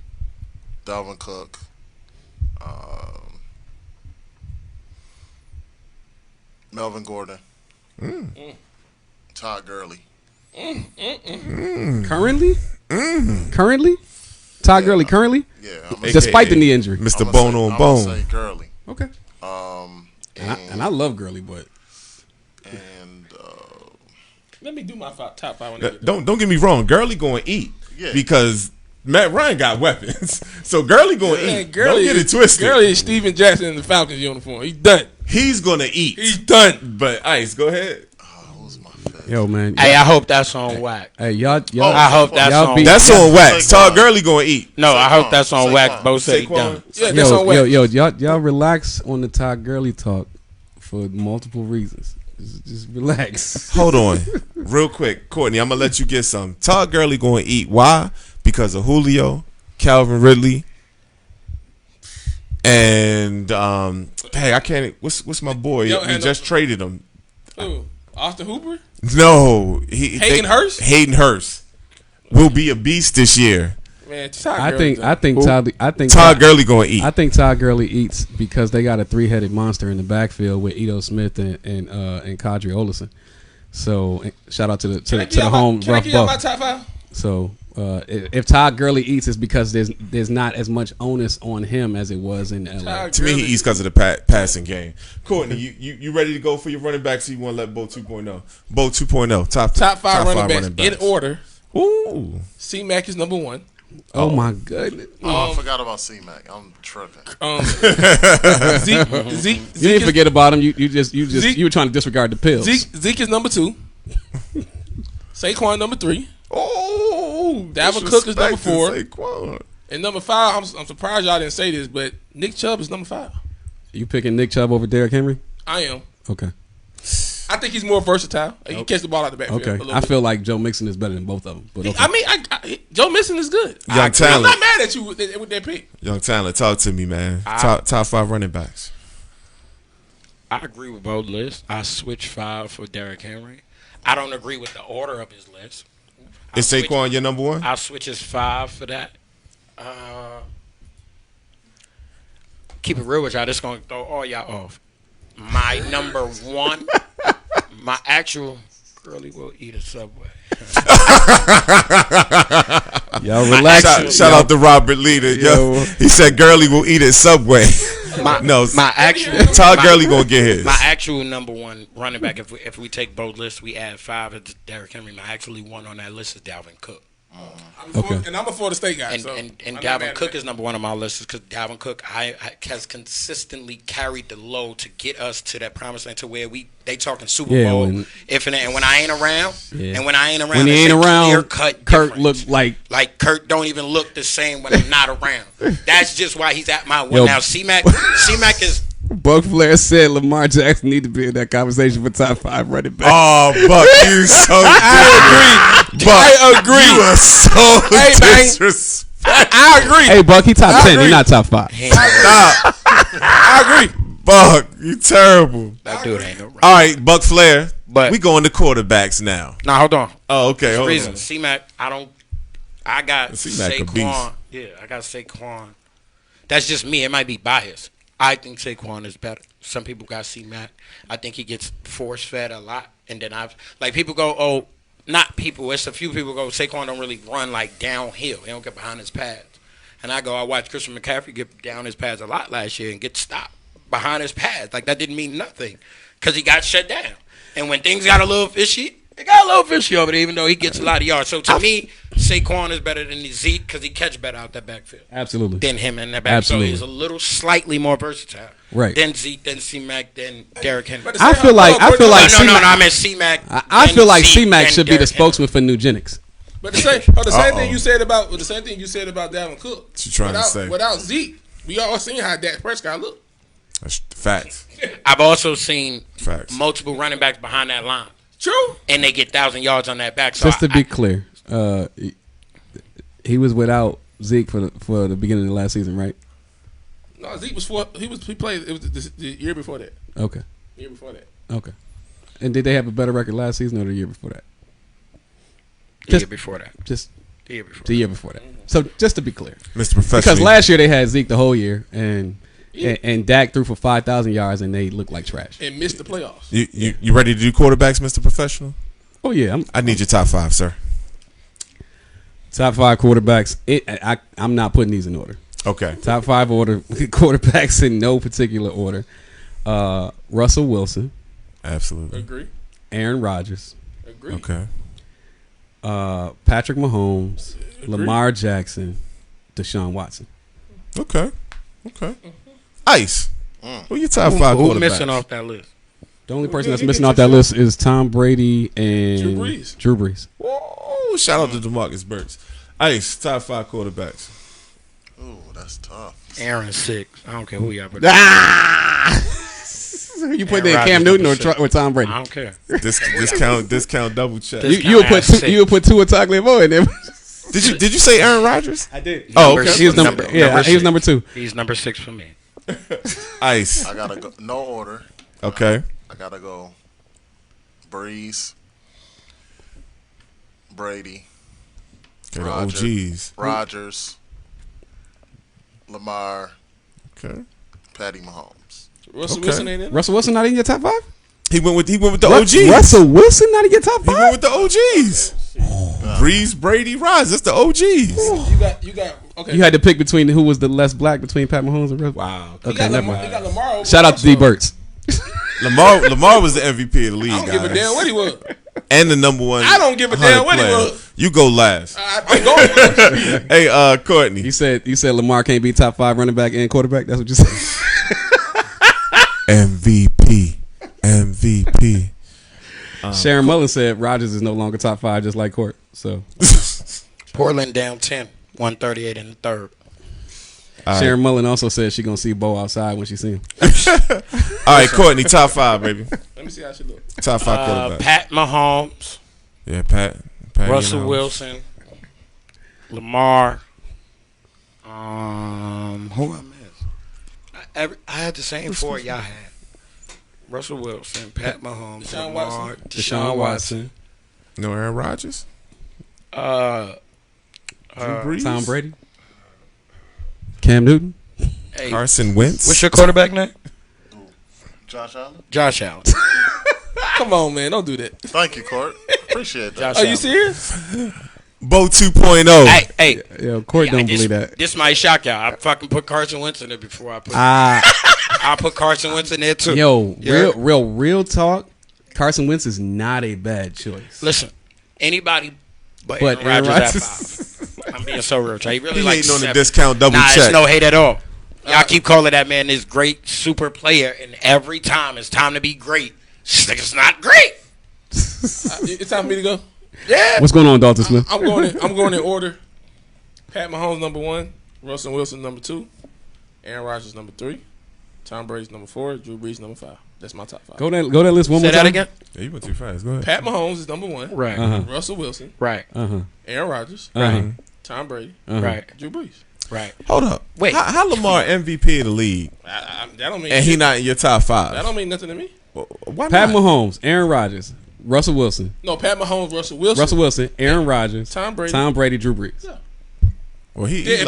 Dalvin Cook, Melvin Gordon, Todd Gurley. Currently, Todd Gurley. Currently, Yeah, despite the knee injury. Mr. Bone on Bone. say Gurley. Okay. And I love Gurley, but And Let me do my top 5 when I get Don't get me wrong. Gurley going to eat Yeah. because Matt Ryan got weapons. So Gurley going to eat. Gurley Don't get it twisted. Gurley is Steven Jackson in the Falcons uniform. He's done. He's going to eat. He's done. But Ice, go ahead. who's my fifth? yo, man. Hey, I hope that's on whack. Hey, y'all. I hope that's y'all on. beat- That's on wax. Saquon. Todd Gurley going to eat. No, I hope that's on Saquon. whack. Both said he done. Saquon. Yeah, that's on wax. Y'all relax on the Todd Gurley talk for multiple reasons. Just relax. Hold on. Real quick. Courtney, I'm going to let you get some. Todd Gurley going to eat. Why? Because of Julio, Calvin Ridley, and hey, I can't. What's my boy? Yo, We and just traded him. Who? Austin Hooper? No, Hayden Hurst? Hayden Hurst will be a beast this year. Man, Todd I Gurley think done. Todd Gurley going to eat. I think Todd Gurley eats because they got a 3-headed monster in the backfield with Ito Smith and Kadri Olison. So shout out to the home Can I rough give y'all my buff. top 5? So if Todd Gurley eats, it's because there's not as much onus on him as it was in LA. Todd To me, he Gurley. eats because of the passing game. Courtney, you ready to go for your running backs? So you want to let Bo 2.0? Bo 2.0. Top 5 running backs in order. Ooh. C-Mac is number 1. Oh my goodness! I forgot about C-Mac. I'm tripping. Zeke You didn't forget about him. You were trying to disregard the pills. Zeke is number 2. Saquon number 3. Oh, Dalvin Cook is number 4. Saquon. And number 5, I'm surprised y'all didn't say this, but Nick Chubb is number 5. You picking Nick Chubb over Derrick Henry? I am. Okay. I think he's more versatile. He can catch the ball out the backfield. Okay. a little I bit. feel like Joe Mixon is better than both of them. But okay. I mean, Joe Mixon is good. Young I'm talent. not mad at you with that pick. Young talent. Talk to me, man. Top 5 running backs. I agree with both lists. I switched 5 for Derrick Henry. I don't agree with the order of his list. Is Saquon your number 1? I switch his 5 for that. Keep it real with y'all. This is going to throw all y'all off. My number 1, my actual Gurley will eat a Subway. Y'all relax. Shout out to Robert Leader. Yo, he said Gurley will eat at Subway. My actual Todd Gurley gonna get his. My actual number 1 running back. If we take both lists, we add 5 at Derrick Henry. My actually 1 on that list is Dalvin Cook. And I'm a Florida State guy. And, so and I'm not Dalvin mad Cook at is number 1 on my list because Dalvin Cook has consistently carried the load to get us to that promised land to where they talking Super Bowl and when I ain't around when he ain't around, Kurt look looked like Kurt don't even look the same when I'm not around. That's just why he's at my 1 now. C-Mac is. Buck Flair said Lamar Jackson need to be in that conversation for top 5 running back. Oh, Buck, you so I agree. Buck, I agree. You are so disrespectful. I agree. Hey, Buck, he top 10. He not top 5. Stop. I agree. Buck, you terrible. That dude ain't no right. All right, Buck Flair. But we going to quarterbacks now. Nah, hold on. Oh, okay. Hold reason on. C-Mac, I got C-Mac a Saquon. beast. Yeah, I got Saquon. That's just me. It might be biased. I think Saquon is better. Some people got C-Mac. I think he gets force fed a lot. And then people go, oh, not people. It's a few people go, Saquon don't really run like downhill. He don't get behind his pads. And I watched Christian McCaffrey get down his pads a lot last year and get stopped behind his pads. Like that didn't mean nothing because he got shut down. And when things got a little fishy, They got a little fishy over there, even though he gets a lot of yards. So to me, Saquon is better than Zeke because he catch better out that backfield. Absolutely. Than him in that back. Absolutely. So he's a little slightly more versatile. Right. Than Zeke, than C-Mac, than Derrick Henry. I feel like no, C-Mac. I meant C-Mac. I feel like Zeke, C-Mac then should be the Derrick spokesman for Nugenics. But the same thing you said about Dalvin Cook. What you trying to say? Without Zeke, we all seen how Dak Prescott look. That's facts. I've also seen Facts. multiple running backs behind that line. True. And they get 1,000 yards on that back. So Just to be clear, he was without Zeke for the beginning of the last season, right? No, Zeke he played. It was the year before that. Okay. The year before that. Okay. And did they have a better record last season or the year before that? The year before that. Just the year before. The year before that. So just to be clear, Mr. Professional. because last year they had Zeke the whole year, and Dak threw for 5,000 yards, and they looked like trash. And missed the playoffs. You ready to do quarterbacks, Mr. Professional? Oh yeah, I need your top 5, sir. Top 5 quarterbacks. I'm not putting these in order. Okay. Top 5 order quarterbacks in no particular order. Russell Wilson. Absolutely. Agree. Aaron Rodgers. Agree. Okay. Patrick Mahomes. Agree. Lamar Jackson. Deshaun Watson. Okay. Ice. Who your top 5 quarterbacks? Who's missing off that list? The only person that's missing off that list is Tom Brady and Drew Brees. Whoa, shout out to DeMarcus Burks. Ice, top 5 quarterbacks. Ooh, that's tough. Aaron 6. I don't care who y'all put. You put in Cam Newton or Tom Brady? I don't care. Discount double check. You would put Tua Tagovailoa in there. Did you say Aaron Rodgers? I did. Oh, okay. He was number 2. He's number 6 for me. Ice. I gotta go. No order. Okay. I gotta go. Breeze. Brady. Okay, the OGs. Rodgers. Lamar. Okay. Patty Mahomes. Russell Wilson ain't in. Russell Wilson not in your top 5? He went with the OGs. Russell Wilson not in your top 5? He went with the OGs. Breeze, Brady, Rodgers. That's the OGs. You got. Okay. You had to pick between who was the less black between Pat Mahomes and Russell. Wow. Okay, never mind. He got Lamar over Shout out to D. Burtz. Lamar was the MVP of the league. I don't give a damn what he was. And the number 1. I don't give a damn what he was. You go last. I'm going first. Hey, Courtney. You said Lamar can't be top 5 running back and quarterback. That's what you said. MVP. Sharon Mullen said Rodgers is no longer top 5, just like Court. So Portland down 10, 138 in the third. Sharon Mullen also said she gonna see Bo outside when she see him. All right, Courtney, top 5, baby. Let me see how she look. Top 5 quarterbacks. Pat Mahomes. Yeah, Pat Russell Wilson. Lamar. Who I missed? I had the same 4 y'all had. Russell Wilson, Pat Mahomes, Lamar, Deshaun Watson. No Aaron Rodgers. Drew Brees? Tom Brady. Cam Newton. Hey, Carson Wentz. what's your quarterback name? Josh Allen. Josh Allen. Come on, man. Don't do that. Thank you, Court. Appreciate that. Are you serious? Bo 2.0. Hey. Yo, Court don't believe that. This might shock y'all. I fucking put Carson Wentz in there before I put Carson Wentz in there too. Yo, real talk. Carson Wentz is not a bad choice. Listen, anybody but Aaron Aaron Rodgers at Rodgers. 5. I'm being so real. He really He like hating on the 7. discount double Nah, check. it's no hate at all. Y'all keep calling that man this great super player, and every time it's time to be great, this nigga's not great. It's time for me to go. Yeah. What's going on, Dalton Smith? I'm going in order. Pat Mahomes number 1, Russell Wilson number 2, Aaron Rodgers number 3, Tom Brady's number 4, Drew Brees number 5. That's my top 5. Go that list one Say more that time. again. Yeah, you went too fast. Go ahead. Pat Mahomes is number 1. Right. Russell Wilson, Right. Aaron Rodgers, Right. Tom Brady, Right. Drew Brees. Right. Hold up. Wait. How Lamar MVP of the league That don't mean and he shit. not in your top 5? That don't mean nothing to me. Why Pat not? Mahomes, Aaron Rodgers, Russell Wilson, No, Pat Mahomes, Russell Wilson, Aaron Rodgers, Tom Brady, Drew Brees. Yeah. Well, he Yeah,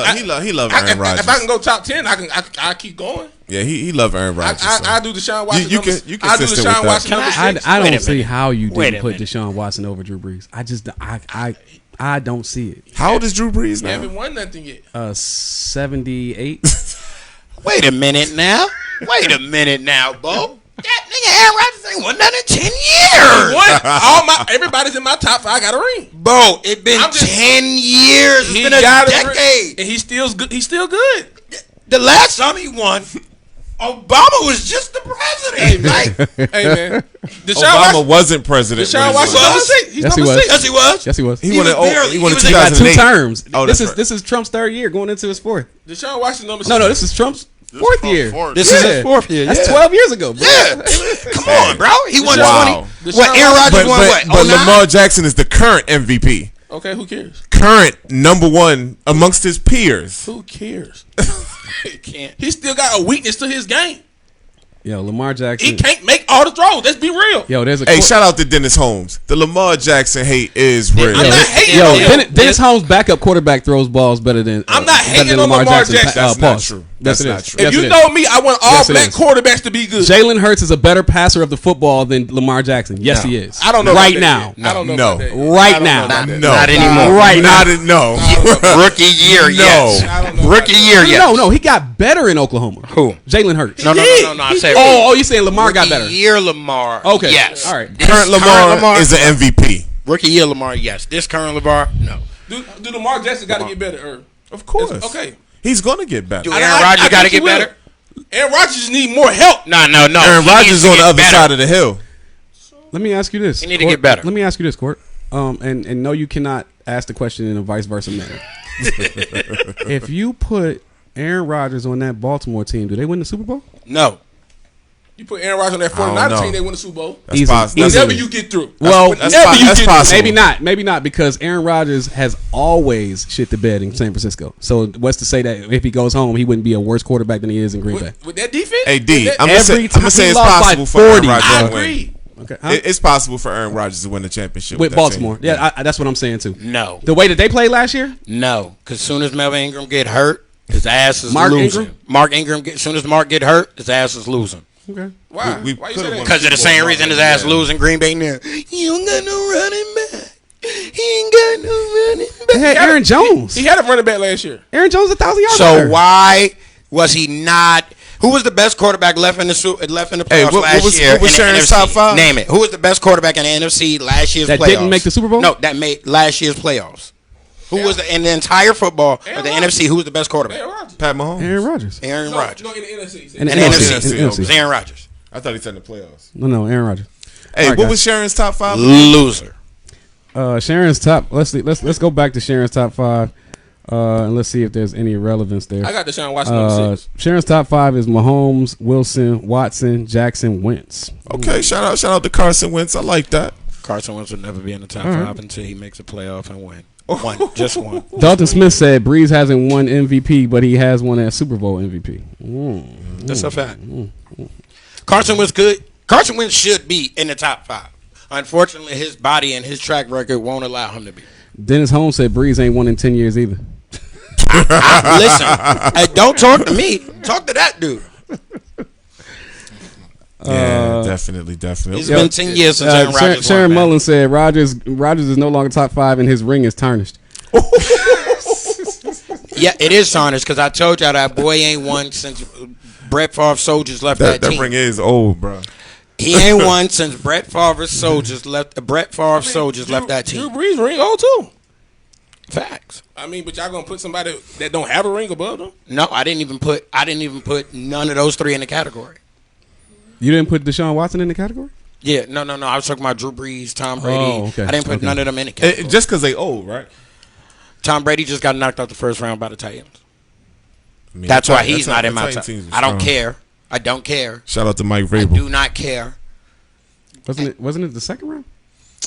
love Aaron Rodgers. If I can go top 10, I keep going. Yeah, he love Aaron Rodgers. I do Deshaun Watson. You numbers. can I do consistent Deshaun with Watson that. number 6. I Wait don't a see minute. how you Wait didn't a put minute. Deshaun Watson over Drew Brees. I don't see it. How old is Drew Brees He now? haven't won nothing yet. 78. Wait a minute now. Bo. That nigga Aaron Rodgers ain't won that in 10 years. Everybody's in my top 5 got a ring. Bro, it's been 10 years. It's been a decade. And he's still good. He's still good. The last time he won, Obama was just the president. Hey man, Obama wasn't president. Deshaun Watson number 6. He's number 6. Yes, he was. Yes, he was. He won in He was 2008. Got 2 terms. Oh, this is Trump's 3rd year, going into his 4th. Deshaun Watson number 6. No, this is Trump's 4th year. This is his 4th year. That's 12 years ago, bro. Yeah. Come on, bro. He won 20. What, Deshaun Aaron Rodgers won what? But 09? Lamar Jackson is the current MVP. Okay, who cares? Current number 1 amongst his peers. Who cares? He can't. He still got a weakness to his game. Yo, Lamar Jackson. He can't make all the throws. Let's be real. Yo, there's a Hey, shout out to Dennis Holmes. The Lamar Jackson hate is real. I'm not hating on him. Dennis Holmes' backup quarterback throws balls better than. I'm not hating than on Lamar Jackson. That's not true. Yes, That's it not is. true. Yes, If it you is. know me, I want all Yes, it black is. quarterbacks to be good. Jalen Hurts is a better passer of the football than Lamar Jackson. Yes, he is. I don't know right about that now. yet. I don't know No. about that yet. Right I don't now. know about that. No. Not anymore. Right now. No. Rookie year, yes. I don't know about Rookie that. year, yes. No, he got better in Oklahoma. Who? Jalen Hurts. No. I said Oh, you saying Lamar got rookie better? year Lamar. Okay. Yes. All right. Current Lamar is an MVP. Rookie year Lamar, yes. This current Lamar, no. Do Lamar Jackson got to get better? Or, Of course. okay. He's going to get better. Do Aaron Rodgers got to get better? Aaron Rodgers just need more help. No. Aaron He Rodgers needs to on the get other better. side of the hill. Let me ask you this. He need to Court. get better. Let me ask you this, Court. And no, you cannot ask the question in a vice versa manner. If you put Aaron Rodgers on that Baltimore team, do they win the Super Bowl? No. You put Aaron Rodgers on that I don't 49er know. team, they win the Super Bowl. That's Easy. possible. Easy. Whenever you get through. Well, That's Whenever you get through. possible. Maybe not, because Aaron Rodgers has always shit the bed in San Francisco. So what's to say that if he goes home, he wouldn't be a worse quarterback than he is in Green Bay? With that defense? Hey, D, With that- I'm going Every to time say he it's lost by possible for Aaron 40. Rodgers I to agree. win. Okay, huh? It's possible for Aaron Rodgers to win the championship With that Baltimore. team. Yeah, that's what I'm saying too. No. The way that they played last year, No. Because soon as Melvin Ingram get hurt, his ass is Mark losing. Ingram? Mark Ingram, as soon as Mark get hurt, his ass is losing. okay. Why? We Why you could've say won that? Because of the Super Bowl same reason his Mark ass Ingram. losing Green Bay now. You don't got no running back. He ain't got no running back. They had Aaron Jones. He had a running back last year. Aaron Jones 1,000 yards. So why was he not? Who was the best quarterback left in the playoffs Hey, what last was- year? what was in the Sharon's NFC? top 5? Name it. Who was the best quarterback in the NFC last year's That playoffs? didn't make the Super Bowl? No, that made last year's playoffs. Who was in the entire football of the Aaron NFC? Who was the best quarterback? Aaron Rodgers. Pat Mahomes. Aaron Rodgers. Aaron No, Rodgers. no, in the NFC. In the In the NFC. NFC. In the It was NFC. Aaron Rodgers. I thought he said in the playoffs. No, Aaron Rodgers. Hey, All right, what guys. was Sharon's top 5? Loser. Sharon's top. Let's go back to Sharon's top 5, and let's see if there's any relevance there. I got Deshaun Watson number 6. Sharon's top 5 is Mahomes, Wilson, Watson, Jackson, Wentz. Okay, shout out to Carson Wentz. I like that. Carson Wentz will never be in the top All right. 5 until he makes a playoff and win. Just one. Dalton Smith said Breeze hasn't won MVP, but he has won a Super Bowl MVP. That's a fact. Carson Wentz good. Carson Wentz should be in the top 5. Unfortunately, his body and his track record won't allow him to be. Dennis Holmes said Breeze ain't won in 10 years either. Listen, hey, don't talk to me. Talk to that dude. Yeah, definitely. It's been 10 years since Aaron Rodgers Sharon won, man. Mullen said Rodgers is no longer top 5 and his ring is tarnished. Yeah, it is tarnished because I told y'all that boy ain't won since Brett Favre Soldiers left that That team. ring is old, bro. He ain't won since Brett Favre Soldiers left. Left that Drew team. Brees ring old too. Facts. I mean, but y'all gonna put somebody that don't have a ring above them? No, I didn't even put none of those 3 in the category. You didn't put Deshaun Watson in the category? Yeah, no. I was talking about Drew Brees, Tom Brady. Oh, okay. I didn't put Okay. none of them in the category. Just because they old, right? Tom Brady just got knocked out the first round by the Titans. I mean, That's the why Titan- he's the not in my Titan top. teams is I don't strong. care. I don't care. Shout out to Mike I Vrabel. do not care. Wasn't it the second round?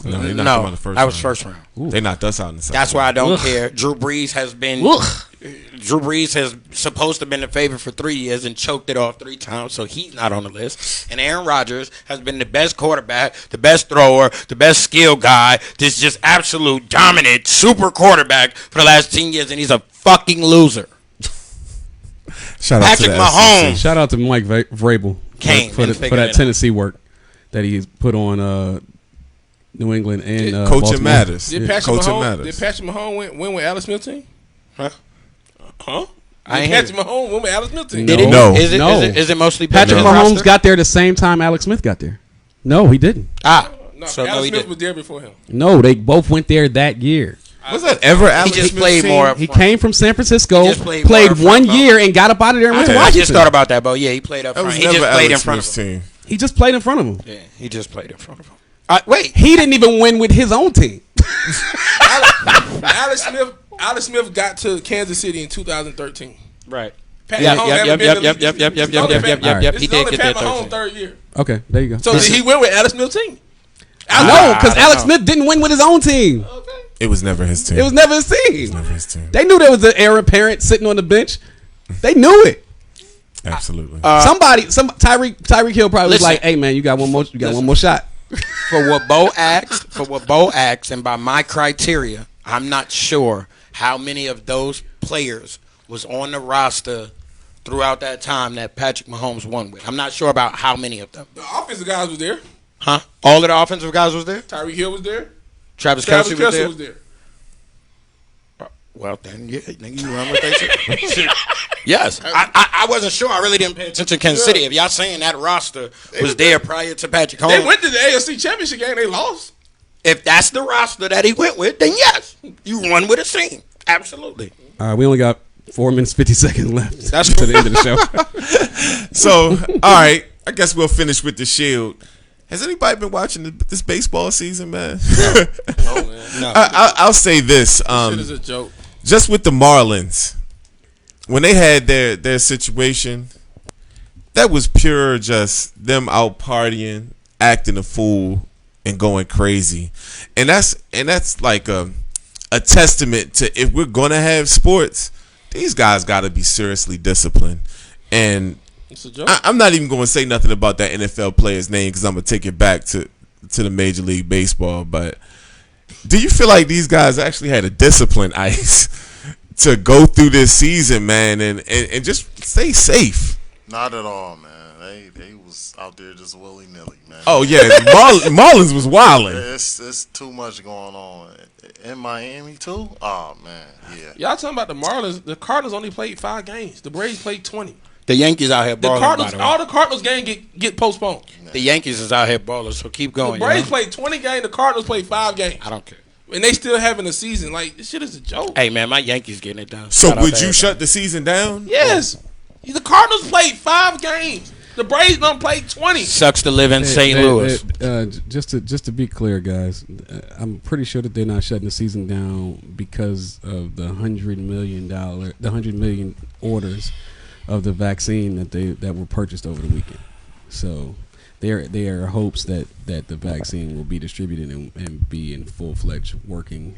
No, they knocked him No, out the first that was round. first round. They knocked us out in the second. That's why I don't Ugh. care. Drew Brees has been. Drew Brees has supposed to have been a favorite for 3 years and choked it off 3 times, so he's not on the list. And Aaron Rodgers has been the best quarterback, the best thrower, the best skill guy, this just absolute dominant super quarterback for the last 10 years, and he's a fucking loser. Shout out Patrick to the Mahomes. SEC. Shout out to Mike Vrabel Came for and that figured it out. Tennessee work that he's put on New England and Coaching Baltimore. matters. Did Yeah, Patrick coaching Mahomes? matters. Did Patrick Mahomes win with Alex Smith team? Huh? Huh? I ain't hear Patrick Mahomes went with Alex Smith team. Did he? No. Is it, No. is it mostly Patrick his Mahomes roster? got there the same time Alex Smith got there. No, he didn't. No, So, no, Alex he Smith didn't. was there before him. No, they both went there that year. Was that ever Alex He just Smith's played team? more. He came from San Francisco, He just played played more one front row. year, and got up out of there and went to I Washington. just thought about that, bro. Yeah, he played up That front. was He never just played in Alex front of Smith's him. team. He just played in front of him. Yeah, he just played in front of him. Wait. He didn't even win with his own team. Alex Smith got to Kansas City in 2013. Right. Pat Yep. Mahomes haven't been in the league. Yep. This is only Pat- He This is did only get Pat that Mahomes' 13. third year. Okay, there you go. So he went with Alex Smith's team. No, because I don't Alex know. Smith didn't win with his own team. It was never his team. It was never his team. never his team. They knew there was an heir apparent sitting on the bench. They knew it. Absolutely. Tyreek Hill probably was Listen. like, "Hey man, you got one more shot." For what Bo asked, and by my criteria, I'm not sure how many of those players was on the roster throughout that time that Patrick Mahomes won with. I'm not sure about how many of them. The offensive guys was there. Huh? All of the offensive guys was there? Tyreek Hill was there. Travis Travis Kelce was Kelce there? was there. Well, then, yeah, nigga, you run with that shit. Yes. I wasn't sure. I really didn't pay attention to Kansas City. If y'all saying that roster was there prior to Patrick They Mahomes, went to the AFC Championship game. They lost. if that's the roster that he went with, then yes, you run with a team. Absolutely. All right, we only got 4 minutes 50 seconds left. That's to the end of the show. So, all right. I guess we'll finish with the Shield. Has anybody been watching this baseball season, man? No, man. No. I'll say this. Shit is a joke. Just with the Marlins, when they had their situation, that was pure just them out partying, acting a fool, and going crazy. And that's like a testament to, if we're gonna have sports, these guys got to be seriously disciplined. And It's a joke. I'm not even going to say nothing about that NFL player's name because I'm going to take it back to the Major League Baseball. But do you feel like these guys actually had a discipline, Ice, to go through this season, man, and just stay safe? Not at all, man. They was out there just willy nilly, man. Oh yeah, Marlins was wilding. It's too much going on in Miami too. Oh man, yeah. Y'all talking about the Marlins? The Cardinals only played 5 games. The Braves played 20. The Yankees out here The balling. Cardinals, by the way. all the Cardinals games get postponed. The Yankees is out here balling, so keep The going. Braves you know? played 20 games. The Cardinals played 5 games, I don't care. and they still having a season. Like, this shit is a joke. Hey man, my Yankees getting it done. So Shout out would to you everybody. shut the season down? Yes, the Cardinals played 5 games. The Braves done played 20. Sucks to live in St. Louis. Just to be clear, guys, I'm pretty sure that they're not shutting the season down because of the $100 million orders of the vaccine that were purchased over the weekend. So there are hopes that the vaccine will be distributed and be in full-fledged working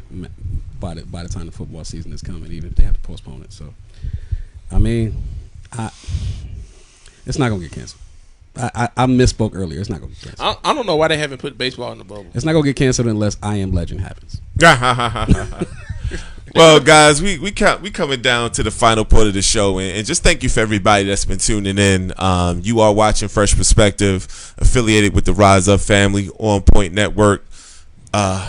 by the time the football season is coming, even if they have to postpone it. So, I mean, it's not gonna get canceled. I misspoke earlier. It's not gonna get canceled. I don't know why they haven't put baseball in the bubble. It's not gonna get canceled unless I Am Legend happens. Well, guys, we coming down to the final part of the show, and just thank you for everybody that's been tuning in. You are watching Fresh Perspective, affiliated with the Rise Up family, OnPoint Network,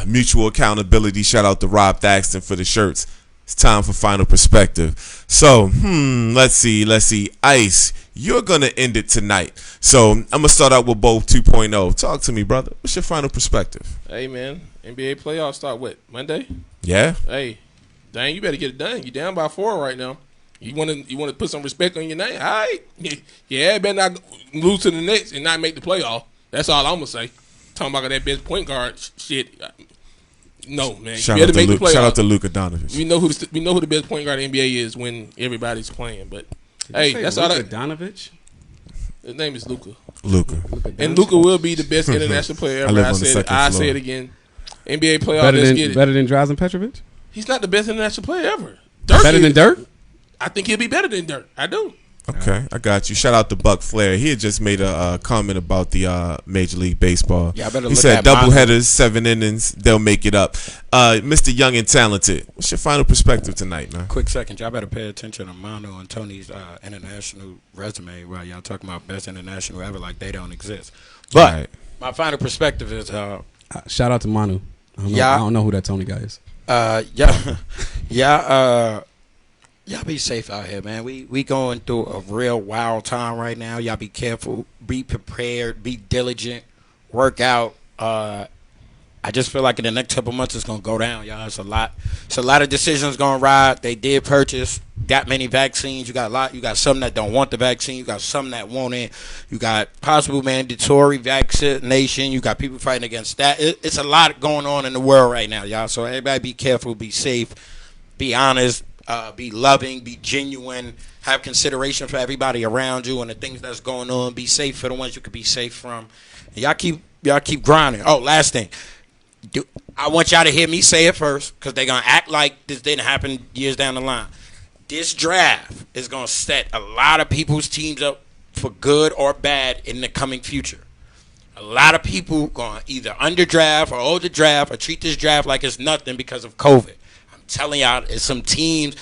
Mutual Accountability. Shout out to Rob Thaxton for the shirts. It's time for Final Perspective. So, let's see. Ice, you're gonna end it tonight. So I'm gonna start out with Bo 2.0. Talk to me, brother. What's your final perspective? Hey man, NBA playoffs start what, Monday? Yeah. Hey, dang, you better get it done. You down by 4 right now. You want to put some respect on your name. All right, yeah, better not lose to the Knicks and not make the playoff. That's all I'm gonna say. Talking about that best point guard shit. No, man. Shout you out better to make the Luke. playoff. Shout out to Luka Doncic. We know who the best point guard in the NBA is when everybody's playing. But hey, that's all that. Donovich. His name is Luka. Luka. And Luka will be the best international player ever. live I on the said second I floor. say it again. NBA playoff. Let's get it. Better than Drazen Petrovic. He's not the best international player ever. Dirk Better is. than Dirk. I think he'll be better than Dirk. I do. Okay, I got you. Shout out to Buck Flair. He had just made a comment about the Major League Baseball. Yeah, I better he look said at double mine. headers, 7 innings, they'll make it up. Mr. Young and Talented, what's your final perspective tonight, man? Quick second, y'all better pay attention to Mono and Tony's international resume while y'all talking about best international ever like they don't exist. But Right. my final perspective is Shout out to Manu. I don't know who that Tony guy is. Y'all be safe out here, man. We going through a real wild time right now. Y'all be careful, be prepared, be diligent, work out. I just feel like in the next couple months it's gonna go down, y'all. It's a lot. It's a lot of decisions gonna ride. They did purchase that many vaccines. You got a lot. You got some that don't want the vaccine. You got some that want it. You got possible mandatory vaccination. You got people fighting against that. It's a lot going on in the world right now, y'all. So everybody be careful, be safe, be honest, be loving, be genuine, have consideration for everybody around you and the things that's going on. Be safe for the ones you could be safe from. And y'all keep grinding. Oh, last thing. I want y'all to hear me say it first because they're going to act like this didn't happen years down the line. This draft is going to set a lot of people's teams up for good or bad in the coming future. A lot of people going to either underdraft or overdraft or treat this draft like it's nothing because of COVID. I'm telling y'all, it's some teams,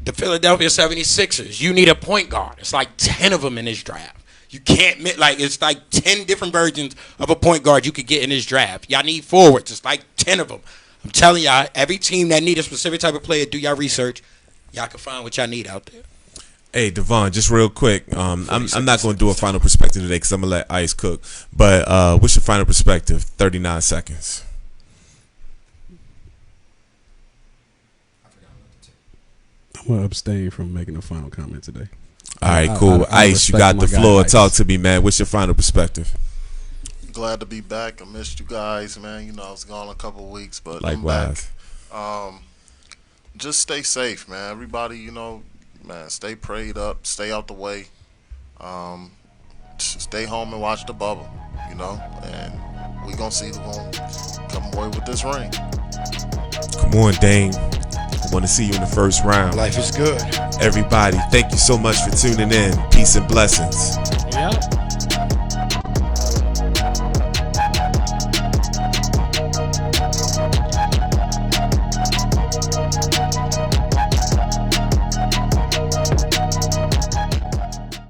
the Philadelphia 76ers, you need a point guard. It's like 10 of them in this draft. You can't, it's like 10 different versions of a point guard you could get in this draft. Y'all need forwards. It's like 10 of them. I'm telling y'all, every team that need a specific type of player, do y'all research. Y'all can find what y'all need out there. Hey, Devon, just real quick. I'm not going to do a final perspective today because I'm going to let Ice cook. But what's your final perspective? 39 seconds. I'm going to abstain from making a final comment today. All right, cool. Ice, you got the floor. Talk to me, man. What's your final perspective? Glad to be back. I missed you guys, man. You know, I was gone a couple of weeks, but likewise. I'm back. Just stay safe, man. Everybody, you know, man, stay prayed up, stay out the way. Stay home and watch the bubble, you know, and we gonna see who's gonna come away with this ring. Come on, Dame. I want to see you in the first round. Life is good. Everybody, thank you so much for tuning in. Peace and blessings. Yeah.